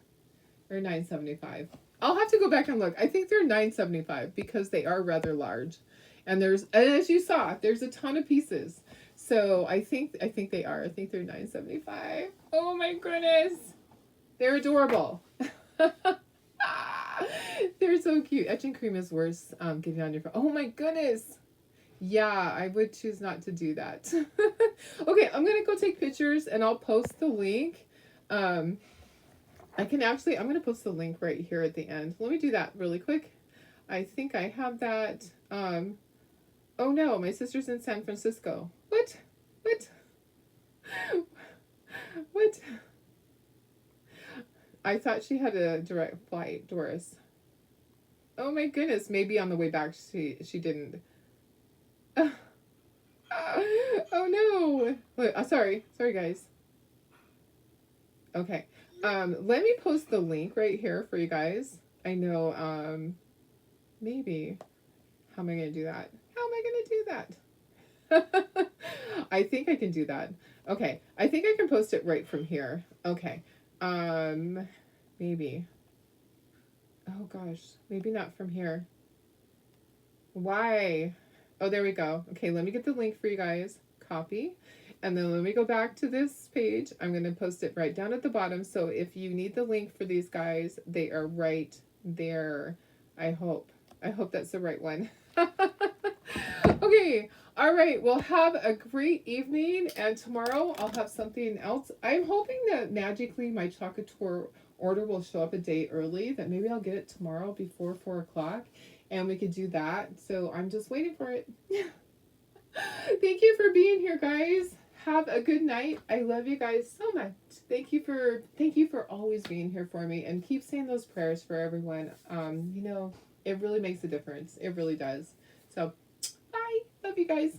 Or 975? I'll have to go back and look. I think they're 975 because they are rather large. And as you saw, there's a ton of pieces. So I think they are. I think they're 975. Oh my goodness. They're adorable. They're so cute. Etching cream is worse getting on your phone. Oh my goodness. Yeah, I would choose not to do that. Okay, I'm going to go take pictures and I'll post the link. I'm going to post the link right here at the end. Let me do that really quick. I think I have that. Oh no, my sister's in San Francisco. What? What? I thought she had a direct flight, Doris. Oh my goodness, maybe on the way back she didn't. Oh no. Wait, sorry guys. Okay. Let me post the link right here for you guys. I know, maybe. How am I going to do that? How am I going to do that? I think I can do that. Okay. I think I can post it right from here. Okay. Maybe. Oh gosh. Maybe not from here. Why? Oh, there we go. Okay, let me get the link for you guys. Copy. And then let me go back to this page. I'm going to post it right down at the bottom. So if you need the link for these guys, they are right there. I hope that's the right one. Okay. All right. Well, have a great evening, and tomorrow I'll have something else. I'm hoping that magically my chocolate tour order will show up a day early. That maybe I'll get it tomorrow before 4 o'clock, and we could do that. So I'm just waiting for it. Thank you for being here, guys. Have a good night. I love you guys so much. Thank you for always being here for me, and keep saying those prayers for everyone. It really makes a difference. It really does. So, bye. Love you guys.